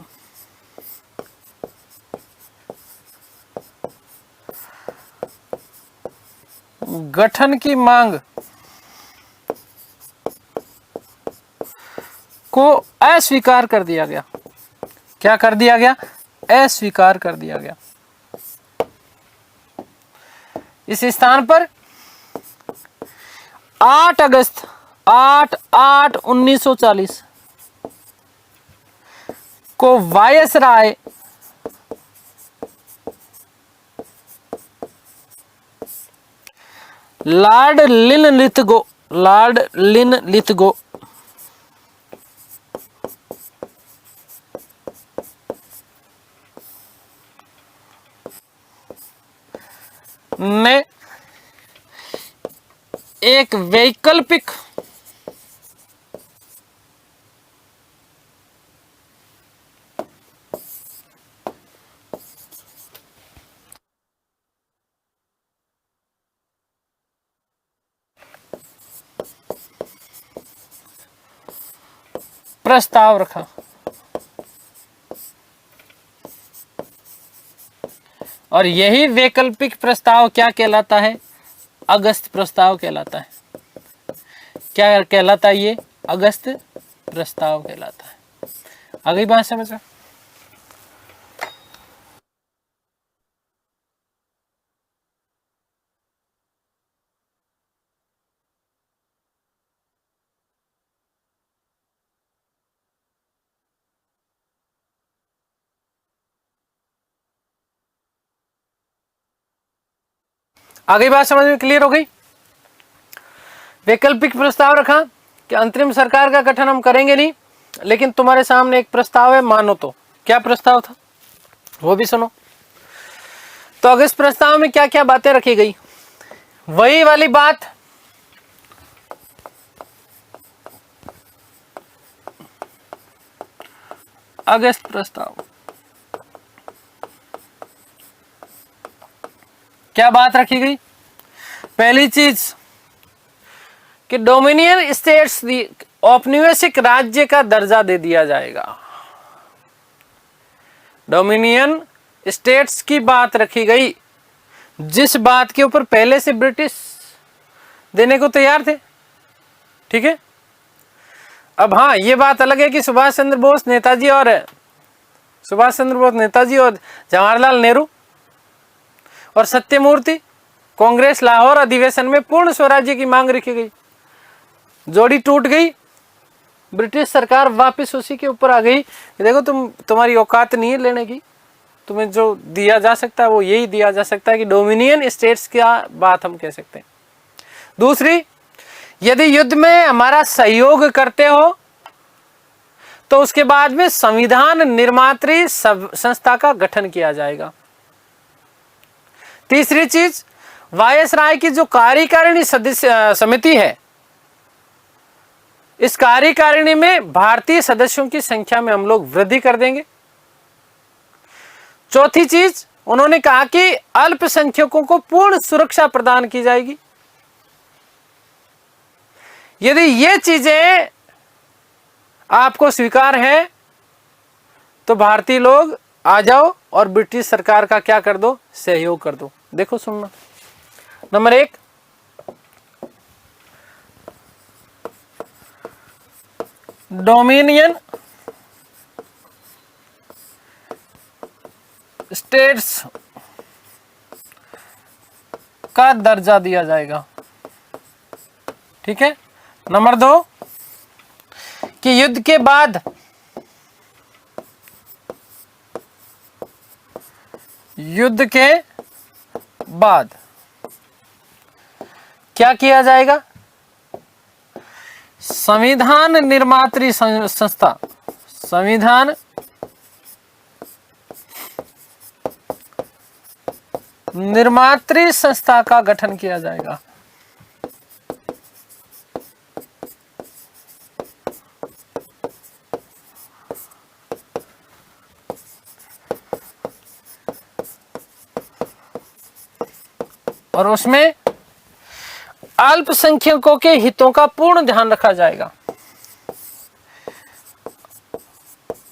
Speaker 1: गठन की मांग को अस्वीकार कर दिया गया। क्या कर दिया गया? अस्वीकार कर दिया गया। इस स्थान पर 8 अगस्त 1940 को वायसराय लॉर्ड लिनलिथगो ने एक वैकल्पिक प्रस्ताव रखा। और यही वैकल्पिक प्रस्ताव क्या कहलाता है? अगस्त प्रस्ताव कहलाता है। क्या कहलाता है ये? अगस्त प्रस्ताव कहलाता है। आ गई बात समझ में? आ गई बात समझ में? क्लियर हो गई? वैकल्पिक प्रस्ताव रखा कि अंतरिम सरकार का गठन हम करेंगे नहीं, लेकिन तुम्हारे सामने एक प्रस्ताव है, मानो तो। क्या प्रस्ताव था वो भी सुनो। तो अगस्त प्रस्ताव में क्या क्या बातें रखी गई? वही वाली बात, अगस्त प्रस्ताव। क्या बात रखी गई? पहली चीज कि डोमिनियन स्टेट्स औपनिवेशिक राज्य का दर्जा दे दिया जाएगा। डोमिनियन स्टेट्स की बात रखी गई, जिस बात के ऊपर पहले से ब्रिटिश देने को तैयार थे। ठीक है। अब हाँ, ये बात अलग है कि सुभाष चंद्र बोस नेताजी और जवाहरलाल नेहरू और सत्यमूर्ति कांग्रेस लाहौर अधिवेशन में पूर्ण स्वराज्य की मांग रखी गई। जोड़ी टूट गई, ब्रिटिश सरकार वापस उसी के ऊपर आ गई कि देखो तुम्हारी औकात नहीं है लेने की, तुम्हें जो दिया जा सकता है वो यही दिया जा सकता है। कि डोमिनियन स्टेट्स की बात हम कह सकते हैं। दूसरी, यदि युद्ध में हमारा सहयोग करते हो तो उसके बाद में संविधान निर्मात्री संस्था का गठन किया जाएगा। तीसरी चीज, वायसराय की जो कार्यकारिणी समिति है, इस कार्यकारिणी में भारतीय सदस्यों की संख्या में हम लोग वृद्धि कर देंगे। चौथी चीज, उन्होंने कहा कि अल्पसंख्यकों को पूर्ण सुरक्षा प्रदान की जाएगी। यदि ये चीजें आपको स्वीकार है तो भारतीय लोग आ जाओ और ब्रिटिश सरकार का क्या कर दो, सहयोग कर दो। देखो सुनना, नंबर 1, डोमिनियन स्टेट्स का दर्जा दिया जाएगा। ठीक है। नंबर 2 कि युद्ध के बाद क्या किया जाएगा, संविधान निर्मात्री संस्था, संविधान निर्मात्री संस्था का गठन किया जाएगा। और उसमें अल्पसंख्यकों के हितों का पूर्ण ध्यान रखा जाएगा।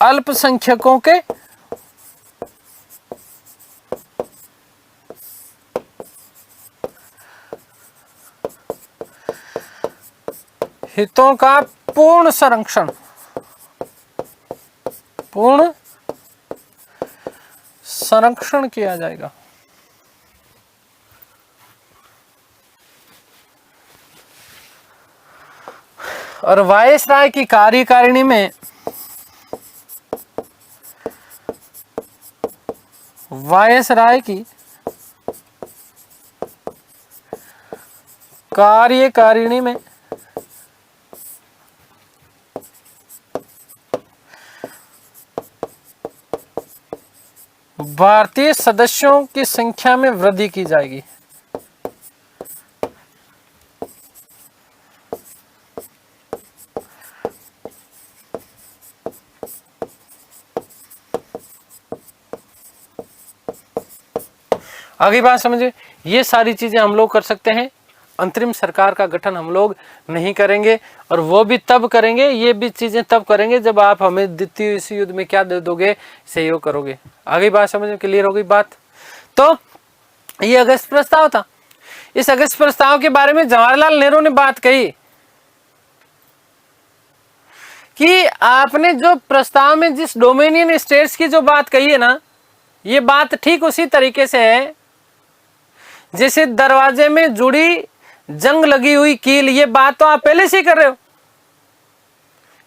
Speaker 1: अल्पसंख्यकों के हितों का पूर्ण संरक्षण, पूर्ण संरक्षण किया जाएगा। और वायसराय की कार्यकारिणी में वायसराय की कार्यकारिणी में भारतीय सदस्यों की संख्या में वृद्धि की जाएगी। आगे बात समझिए, ये सारी चीजें हम लोग कर सकते हैं, अंतरिम सरकार का गठन हम लोग नहीं करेंगे। और वो भी तब करेंगे, ये भी चीजें तब करेंगे जब आप हमें द्वितीय विश्व युद्ध में क्या दे दोगे, सहयोग करोगे। आगे बात समझ में क्लियर हो गई बात। तो ये अगस्त प्रस्ताव था। इस अगस्त प्रस्ताव के बारे में जवाहरलाल नेहरू ने बात कही कि आपने जो प्रस्ताव में जिस डोमिनियन स्टेट्स की जो बात कही है ना, ये बात ठीक उसी तरीके से है जैसे दरवाजे में जुड़ी जंग लगी हुई कील। ये बात तो आप पहले से ही कर रहे हो,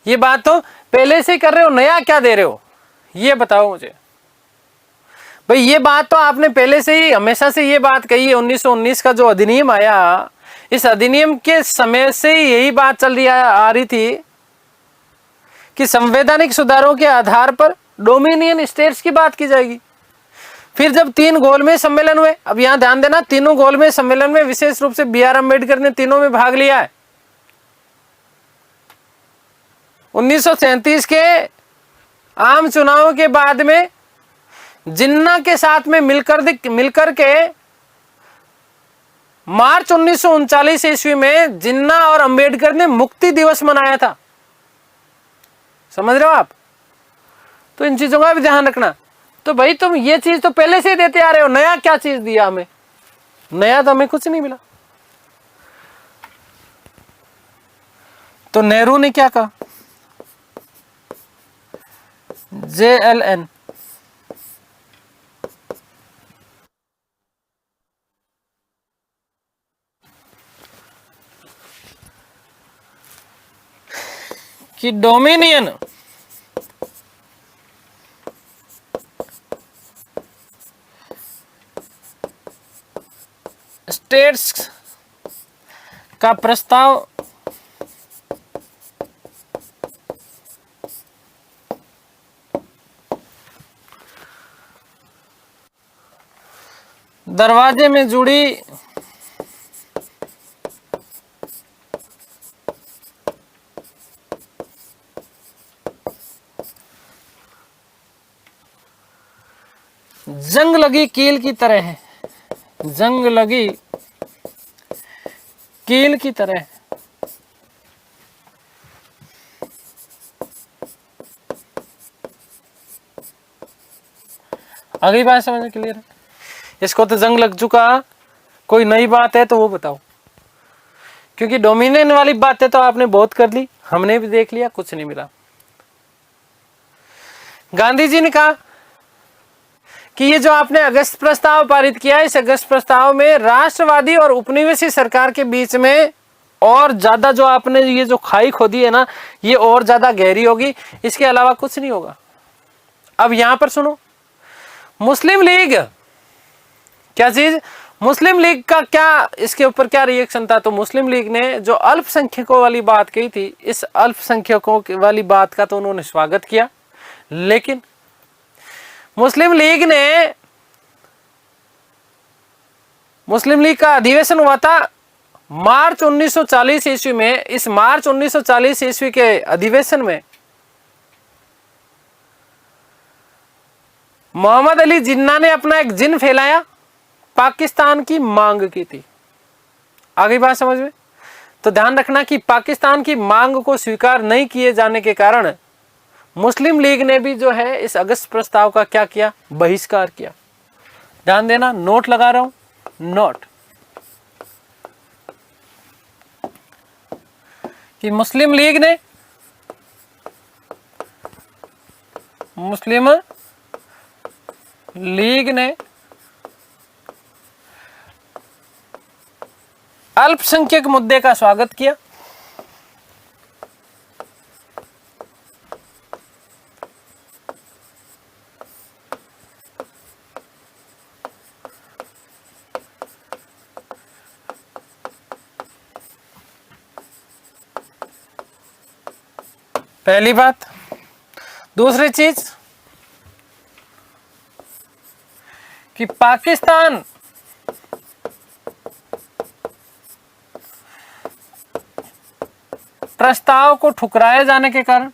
Speaker 1: ये बात तो पहले से ही कर रहे हो, नया क्या दे रहे हो ये बताओ मुझे भाई। ये बात तो आपने पहले से ही हमेशा से ये बात कही है। 1919 का जो अधिनियम आया, इस अधिनियम के समय से ही यही बात चल रही आ रही थी कि संवैधानिक सुधारों के आधार पर डोमिनियन स्टेट्स की बात की जाएगी। फिर जब 3 गोलमेज सम्मेलन हुए, अब यहां ध्यान देना, तीनों गोलमेज सम्मेलन में विशेष रूप से बी.आर. अम्बेडकर ने तीनों में भाग लिया है। 1937 के आम चुनाव के बाद में जिन्ना के साथ में मिलकर के मार्च 1939 ईस्वी में जिन्ना और अंबेडकर ने मुक्ति दिवस मनाया था। समझ रहे हो आप? तो इन चीजों का भी ध्यान रखना। तो भाई तुम ये चीज तो पहले से ही देते आ रहे हो, नया क्या चीज दिया हमें? नया तो हमें कुछ नहीं मिला। तो नेहरू ने क्या कहा? JLN कि डोमिनियन स्टेट्स का प्रस्ताव दरवाजे में जुड़ी जंग लगी कील की तरह है, जंग लगी कील की तरह। आगे बात समझ में क्लियर है? इसको तो जंग लग चुका, कोई नई बात है तो वो बताओ, क्योंकि डोमिनियन वाली बातें तो आपने बहुत कर ली, हमने भी देख लिया, कुछ नहीं मिला। गांधी जी ने कहा कि ये जो आपने अगस्त प्रस्ताव पारित किया, इस अगस्त प्रस्ताव में राष्ट्रवादी और उपनिवेशी सरकार के बीच में और ज्यादा जो आपने ये जो खाई खोदी है ना, ये और ज्यादा गहरी होगी, इसके अलावा कुछ नहीं होगा। अब यहां पर सुनो, मुस्लिम लीग क्या चीज, मुस्लिम लीग का क्या इसके ऊपर क्या रिएक्शन था? तो मुस्लिम लीग ने जो अल्पसंख्यकों वाली बात कही थी, इस अल्पसंख्यकों वाली बात का तो उन्होंने स्वागत किया, लेकिन मुस्लिम लीग का अधिवेशन हुआ था मार्च 1940 ईस्वी में। इस मार्च 1940 ईस्वी के अधिवेशन में मोहम्मद अली जिन्ना ने अपना एक जिन फैलाया, पाकिस्तान की मांग की थी। आगे बात समझ में? तो ध्यान रखना कि पाकिस्तान की मांग को स्वीकार नहीं किए जाने के कारण मुस्लिम लीग ने भी जो है इस अगस्त प्रस्ताव का क्या किया, बहिष्कार किया। ध्यान देना, नोट लगा रहा हूं, नोट, कि मुस्लिम लीग ने अल्पसंख्यक मुद्दे का स्वागत किया। पहली बात। दूसरी चीज कि पाकिस्तान प्रस्ताव को ठुकराए जाने के कारण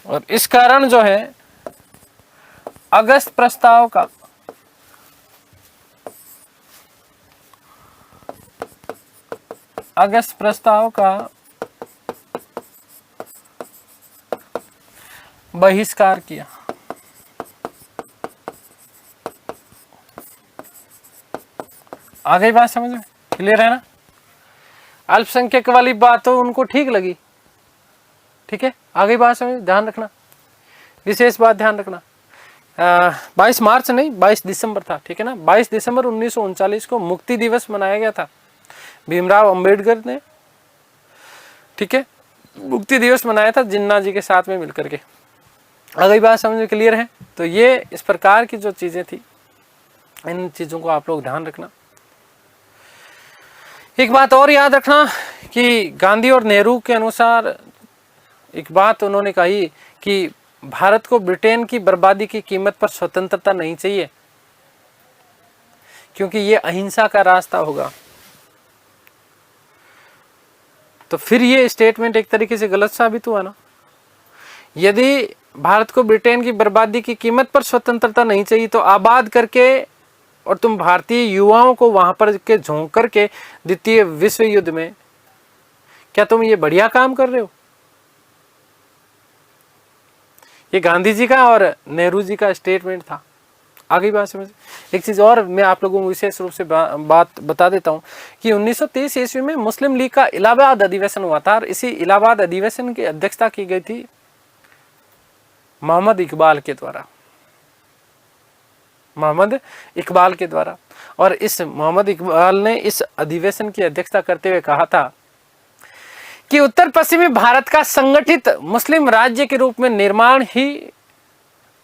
Speaker 1: और इस कारण जो है अगस्त प्रस्ताव का बहिष्कार किया। आ गई बात समझ में? क्लियर है ना? अल्पसंख्यक वाली बात तो उनको ठीक लगी, ठीक है। आ गई बात समझ? ध्यान रखना, विशेष बात ध्यान रखना। 22 मार्च नहीं, 22 दिसंबर था, ठीक है ना। 22 दिसंबर 1939 को मुक्ति दिवस मनाया गया था भीमराव अंबेडकर ने, ठीक है, मुक्ति दिवस मनाया था जिन्ना जी के साथ में मिलकर के। आ गई बात समझ में? क्लियर है? तो ये इस प्रकार की जो चीजें थी, इन चीजों को आप लोग ध्यान रखना। एक बात और याद रखना कि गांधी और नेहरू के अनुसार एक बात उन्होंने कही कि भारत को ब्रिटेन की बर्बादी की कीमत पर स्वतंत्रता नहीं चाहिए, क्योंकि ये अहिंसा का रास्ता होगा। तो फिर ये स्टेटमेंट एक तरीके से गलत साबित हुआ ना। यदि भारत को ब्रिटेन की बर्बादी की कीमत पर स्वतंत्रता नहीं चाहिए, तो आबाद करके और तुम भारतीय युवाओं को वहां पर के झोंक करके द्वितीय विश्व युद्ध में, क्या तुम ये बढ़िया काम कर रहे हो? ये गांधी जी का और नेहरू जी का स्टेटमेंट था। आगे बात समझ। एक चीज और मैं आप लोगों को विशेष रूप से बात बता देता हूं कि 1930 ईस्वी में मुस्लिम लीग का इलाहाबाद अधिवेशन हुआ था और इसी इलाहाबाद अधिवेशन की अध्यक्षता की गई थी मोहम्मद इकबाल के द्वारा। और इस मोहम्मद इकबाल ने इस अधिवेशन की अध्यक्षता करते हुए कहा था कि उत्तर पश्चिमी भारत का संगठित मुस्लिम राज्य के रूप में निर्माण ही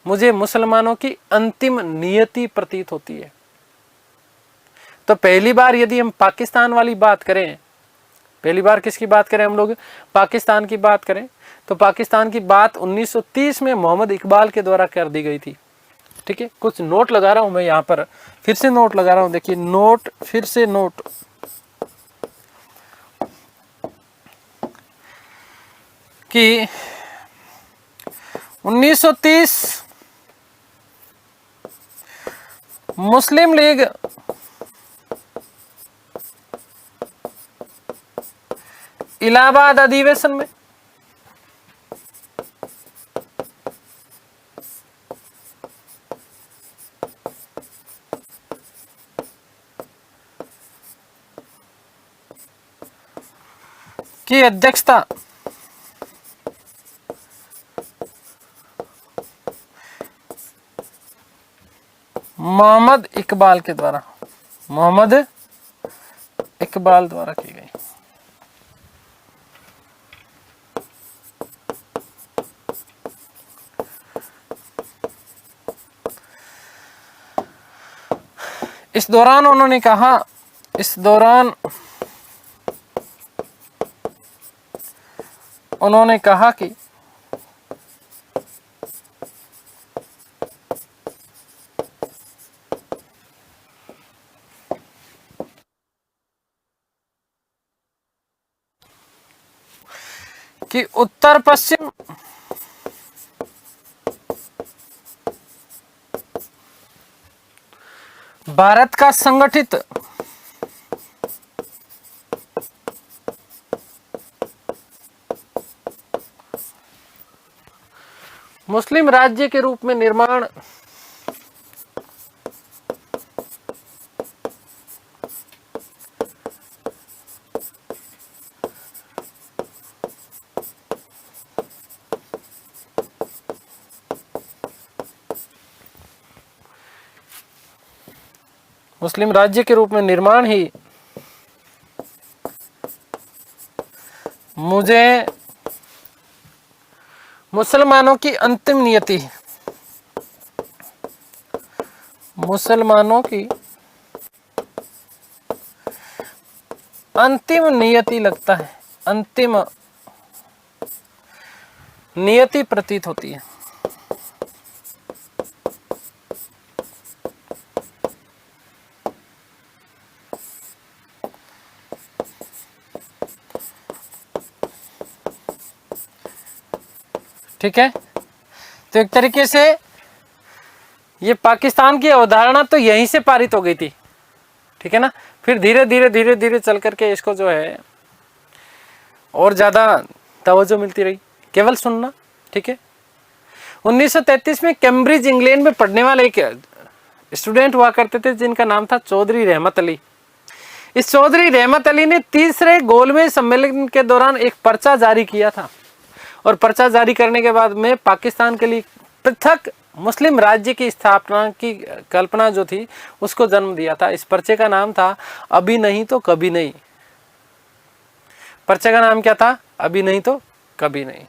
Speaker 1: मुझे मुसलमानों की अंतिम नियति प्रतीत होती है। तो पहली बार यदि हम पाकिस्तान वाली बात करें, पहली बार किसकी बात करें हम लोग? पाकिस्तान की बात करें, तो पाकिस्तान की बात 1930 में मोहम्मद इकबाल के द्वारा कर दी गई थी, ठीक है। कुछ नोट लगा रहा हूं मैं यहां पर, फिर से नोट लगा रहा हूं, देखिए नोट, फिर से नोट। कि 1930 मुस्लिम लीग इलाहाबाद अधिवेशन में, की अध्यक्षता मोहम्मद इकबाल के द्वारा, मोहम्मद इकबाल द्वारा की गई। इस दौरान उन्होंने कहा, इस दौरान उन्होंने कहा कि उत्तर पश्चिम भारत का संगठित मुस्लिम राज्य के रूप में निर्माण मुस्लिम राज्य के रूप में निर्माण ही मुझे मुसलमानों की अंतिम नियति, मुसलमानों की अंतिम नियति लगता है, अंतिम नियति प्रतीत होती है। ठीक है, तो एक तरीके से ये पाकिस्तान की अवधारणा तो यहीं से पारित हो गई थी, ठीक है ना। फिर धीरे धीरे चल करके इसको जो है और ज़्यादा तवज्जो मिलती रही। केवल सुनना, ठीक है। 1933 में कैम्ब्रिज इंग्लैंड में पढ़ने वाले एक स्टूडेंट हुआ करते थे जिनका नाम था चौधरी रहमत अली। इस चौधरी रहमत अली ने तीसरे गोलमेज सम्मेलन के दौरान एक पर्चा जारी किया था, और पर्चा जारी करने के बाद में पाकिस्तान के लिए पृथक मुस्लिम राज्य की स्थापना की कल्पना जो थी उसको जन्म दिया था। इस पर्चे का नाम था अभी नहीं तो कभी नहीं। पर्चे का नाम क्या था? अभी नहीं तो कभी नहीं।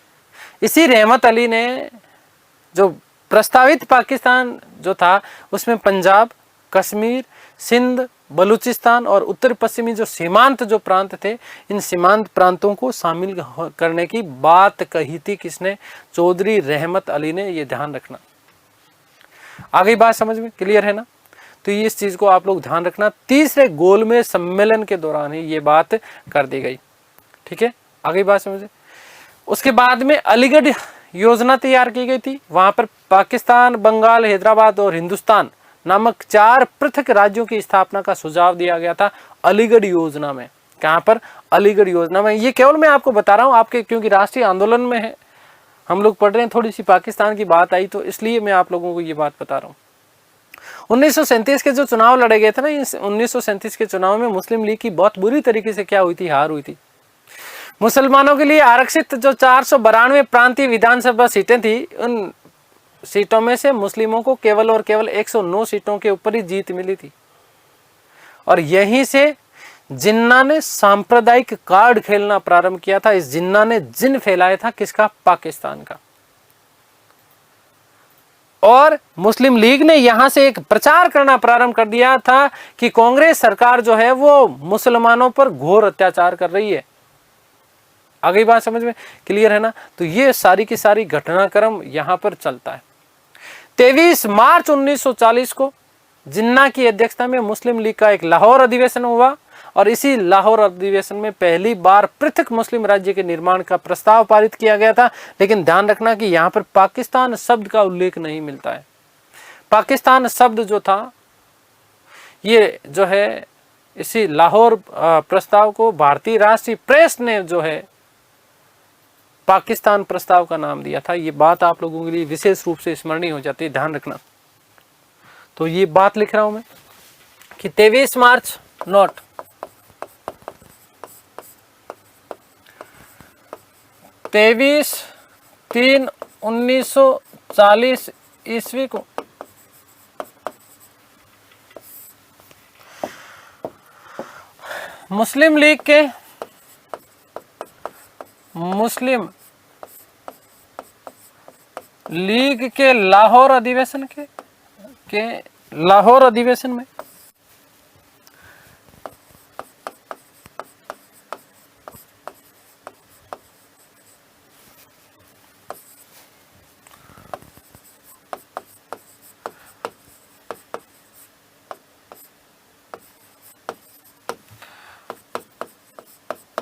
Speaker 1: इसी रहमत अली ने जो प्रस्तावित पाकिस्तान जो था उसमें पंजाब, कश्मीर, सिंध, बलूचिस्तान और उत्तर पश्चिमी जो सीमांत जो प्रांत थे, इन सीमांत प्रांतों को शामिल करने की बात कही थी। किसने? चौधरी रहमत अली ने। ये ध्यान रखना। आ गई बात समझ में? क्लियर है ना? तो ये इस चीज को आप लोग ध्यान रखना। तीसरे गोलमेज सम्मेलन के दौरान ही ये बात कर दी गई। ठीक है, आ गई बात समझ में? उसके बाद में अलीगढ़ योजना तैयार की गई थी। वहां पर पाकिस्तान, बंगाल, हैदराबाद और हिंदुस्तान नामक 4 पृथक राज्यों की स्थापना का सुझाव दिया गया था अलीगढ़ योजना में। कहां पर? अलीगढ़ योजना में। ये केवल मैं आपको बता रहा हूं आपके, क्योंकि राष्ट्रीय आंदोलन में है, हम लोग पढ़ रहे हैं, थोड़ी सी पाकिस्तान की बात आई तो इसलिए मैं आप लोगों को ये बात बता रहा हूँ। 1937 के जो चुनाव लड़े गए थे ना, 1937 के चुनाव में मुस्लिम लीग की बहुत बुरी तरीके से क्या हुई थी? हार हुई थी। मुसलमानों के लिए आरक्षित जो 492 प्रांतीय विधानसभा सीटें थी, उन सीटों में से मुस्लिमों को केवल और केवल 109 सीटों के ऊपर ही जीत मिली थी। और यहीं से जिन्ना ने सांप्रदायिक कार्ड खेलना प्रारंभ किया था। इस जिन्ना ने जिन फैलाया था किसका? पाकिस्तान का। और मुस्लिम लीग ने यहां से एक प्रचार करना प्रारंभ कर दिया था कि कांग्रेस सरकार जो है वो मुसलमानों पर घोर अत्याचार कर रही है। आ गई बात समझ में? क्लियर है ना? तो ये सारी की सारी घटनाक्रम यहां पर चलता है। 23 मार्च 1940 को जिन्ना की अध्यक्षता में मुस्लिम लीग का एक लाहौर अधिवेशन हुआ, और इसी लाहौर अधिवेशन में पहली बार पृथक मुस्लिम राज्य के निर्माण का प्रस्ताव पारित किया गया था। लेकिन ध्यान रखना कि यहां पर पाकिस्तान शब्द का उल्लेख नहीं मिलता है। पाकिस्तान शब्द जो था ये जो है इसी लाहौर प्रस्ताव को भारतीय राष्ट्रीय प्रेस ने जो है पाकिस्तान प्रस्ताव का नाम दिया था। ये बात आप लोगों के लिए विशेष रूप से स्मरणीय हो जाती है, ध्यान रखना। तो ये बात लिख रहा हूं मैं कि 23 मार्च नोट 23/3/1940 ईस्वी को मुस्लिम लीग के लाहौर अधिवेशन के लाहौर अधिवेशन में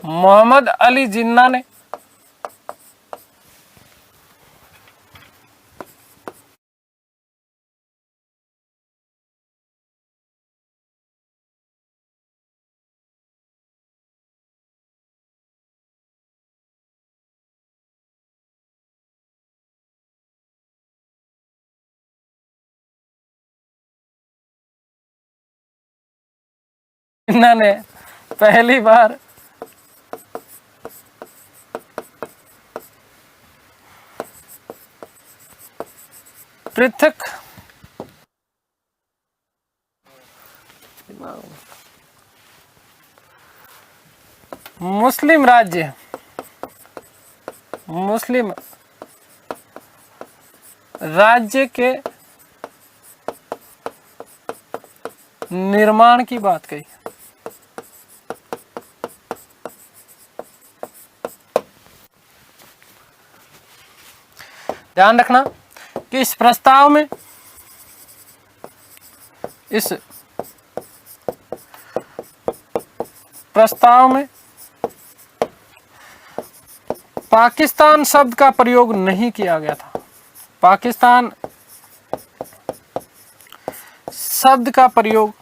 Speaker 1: मोहम्मद अली जिन्ना ने पहली बार पृथक मुस्लिम राज्य के निर्माण की बात कही। ध्यान रखना कि इस प्रस्ताव में पाकिस्तान शब्द का प्रयोग नहीं किया गया था। पाकिस्तान शब्द का प्रयोग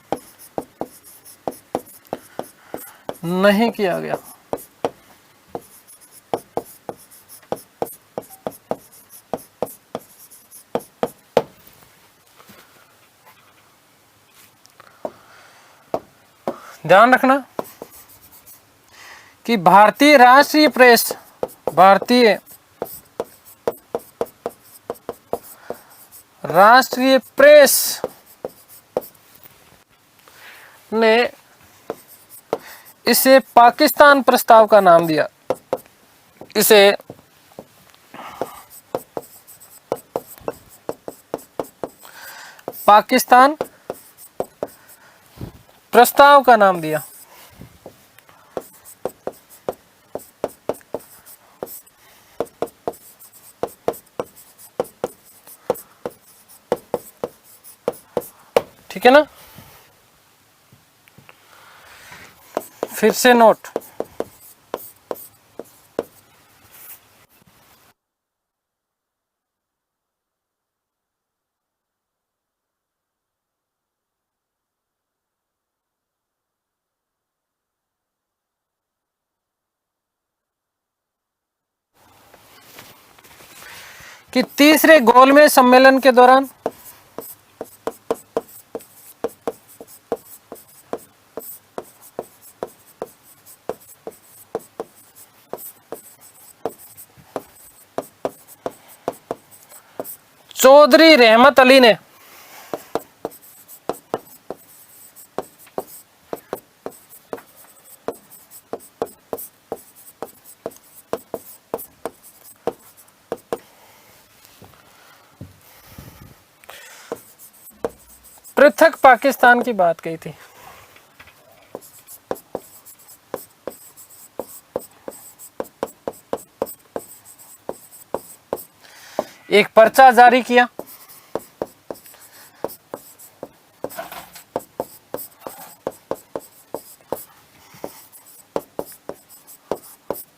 Speaker 1: नहीं किया गया। ध्यान रखना कि भारतीय राष्ट्रीय प्रेस ने इसे पाकिस्तान प्रस्ताव का नाम दिया। इसे पाकिस्तान प्रस्ताव का नाम दिया। ठीक है ना। फिर से नोट, कि तीसरे गोलमेज सम्मेलन के दौरान चौधरी रहमत अली ने पृथक पाकिस्तान की बात कही थी। एक पर्चा जारी किया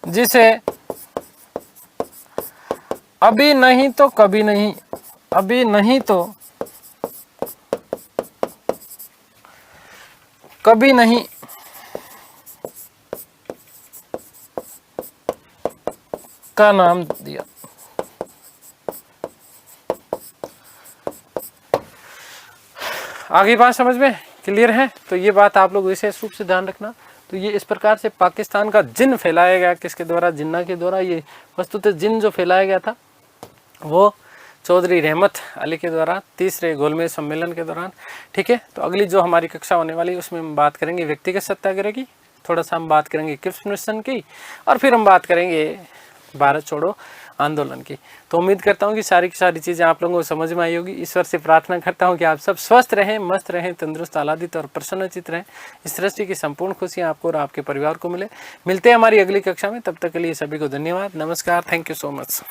Speaker 1: जिसे अभी नहीं तो कभी नहीं, अभी नहीं तो कभी नहीं इसका नाम दिया। आगे बात समझ में क्लियर है? तो ये बात आप लोग विशेष रूप से ध्यान रखना। तो ये इस प्रकार से पाकिस्तान का जिन फैलाया गया, किसके द्वारा? जिन्ना के द्वारा। ये वस्तुतः जिन जो फैलाया गया था वो चौधरी रहमत अली के द्वारा तीसरे गोलमेज सम्मेलन के दौरान। ठीक है, तो अगली जो हमारी कक्षा होने वाली है उसमें हम बात करेंगे व्यक्तिगत सत्याग्रह की, थोड़ा सा हम बात करेंगे क्रिप्स मिशन की, और फिर हम बात करेंगे भारत छोड़ो आंदोलन की। तो उम्मीद करता हूँ कि सारी की सारी चीज़ें आप लोगों को समझ में आई होगी। ईश्वर से प्रार्थना करता हूँ कि आप सब स्वस्थ रहें, मस्त रहें, तंदुरुस्त, आह्लादित और प्रसन्नचित रहें। इस सृष्टि की संपूर्ण खुशियाँ आपको और आपके परिवार को मिले। मिलते हैं हमारी अगली कक्षा में, तब तक के लिए सभी को धन्यवाद, नमस्कार, थैंक यू सो मच।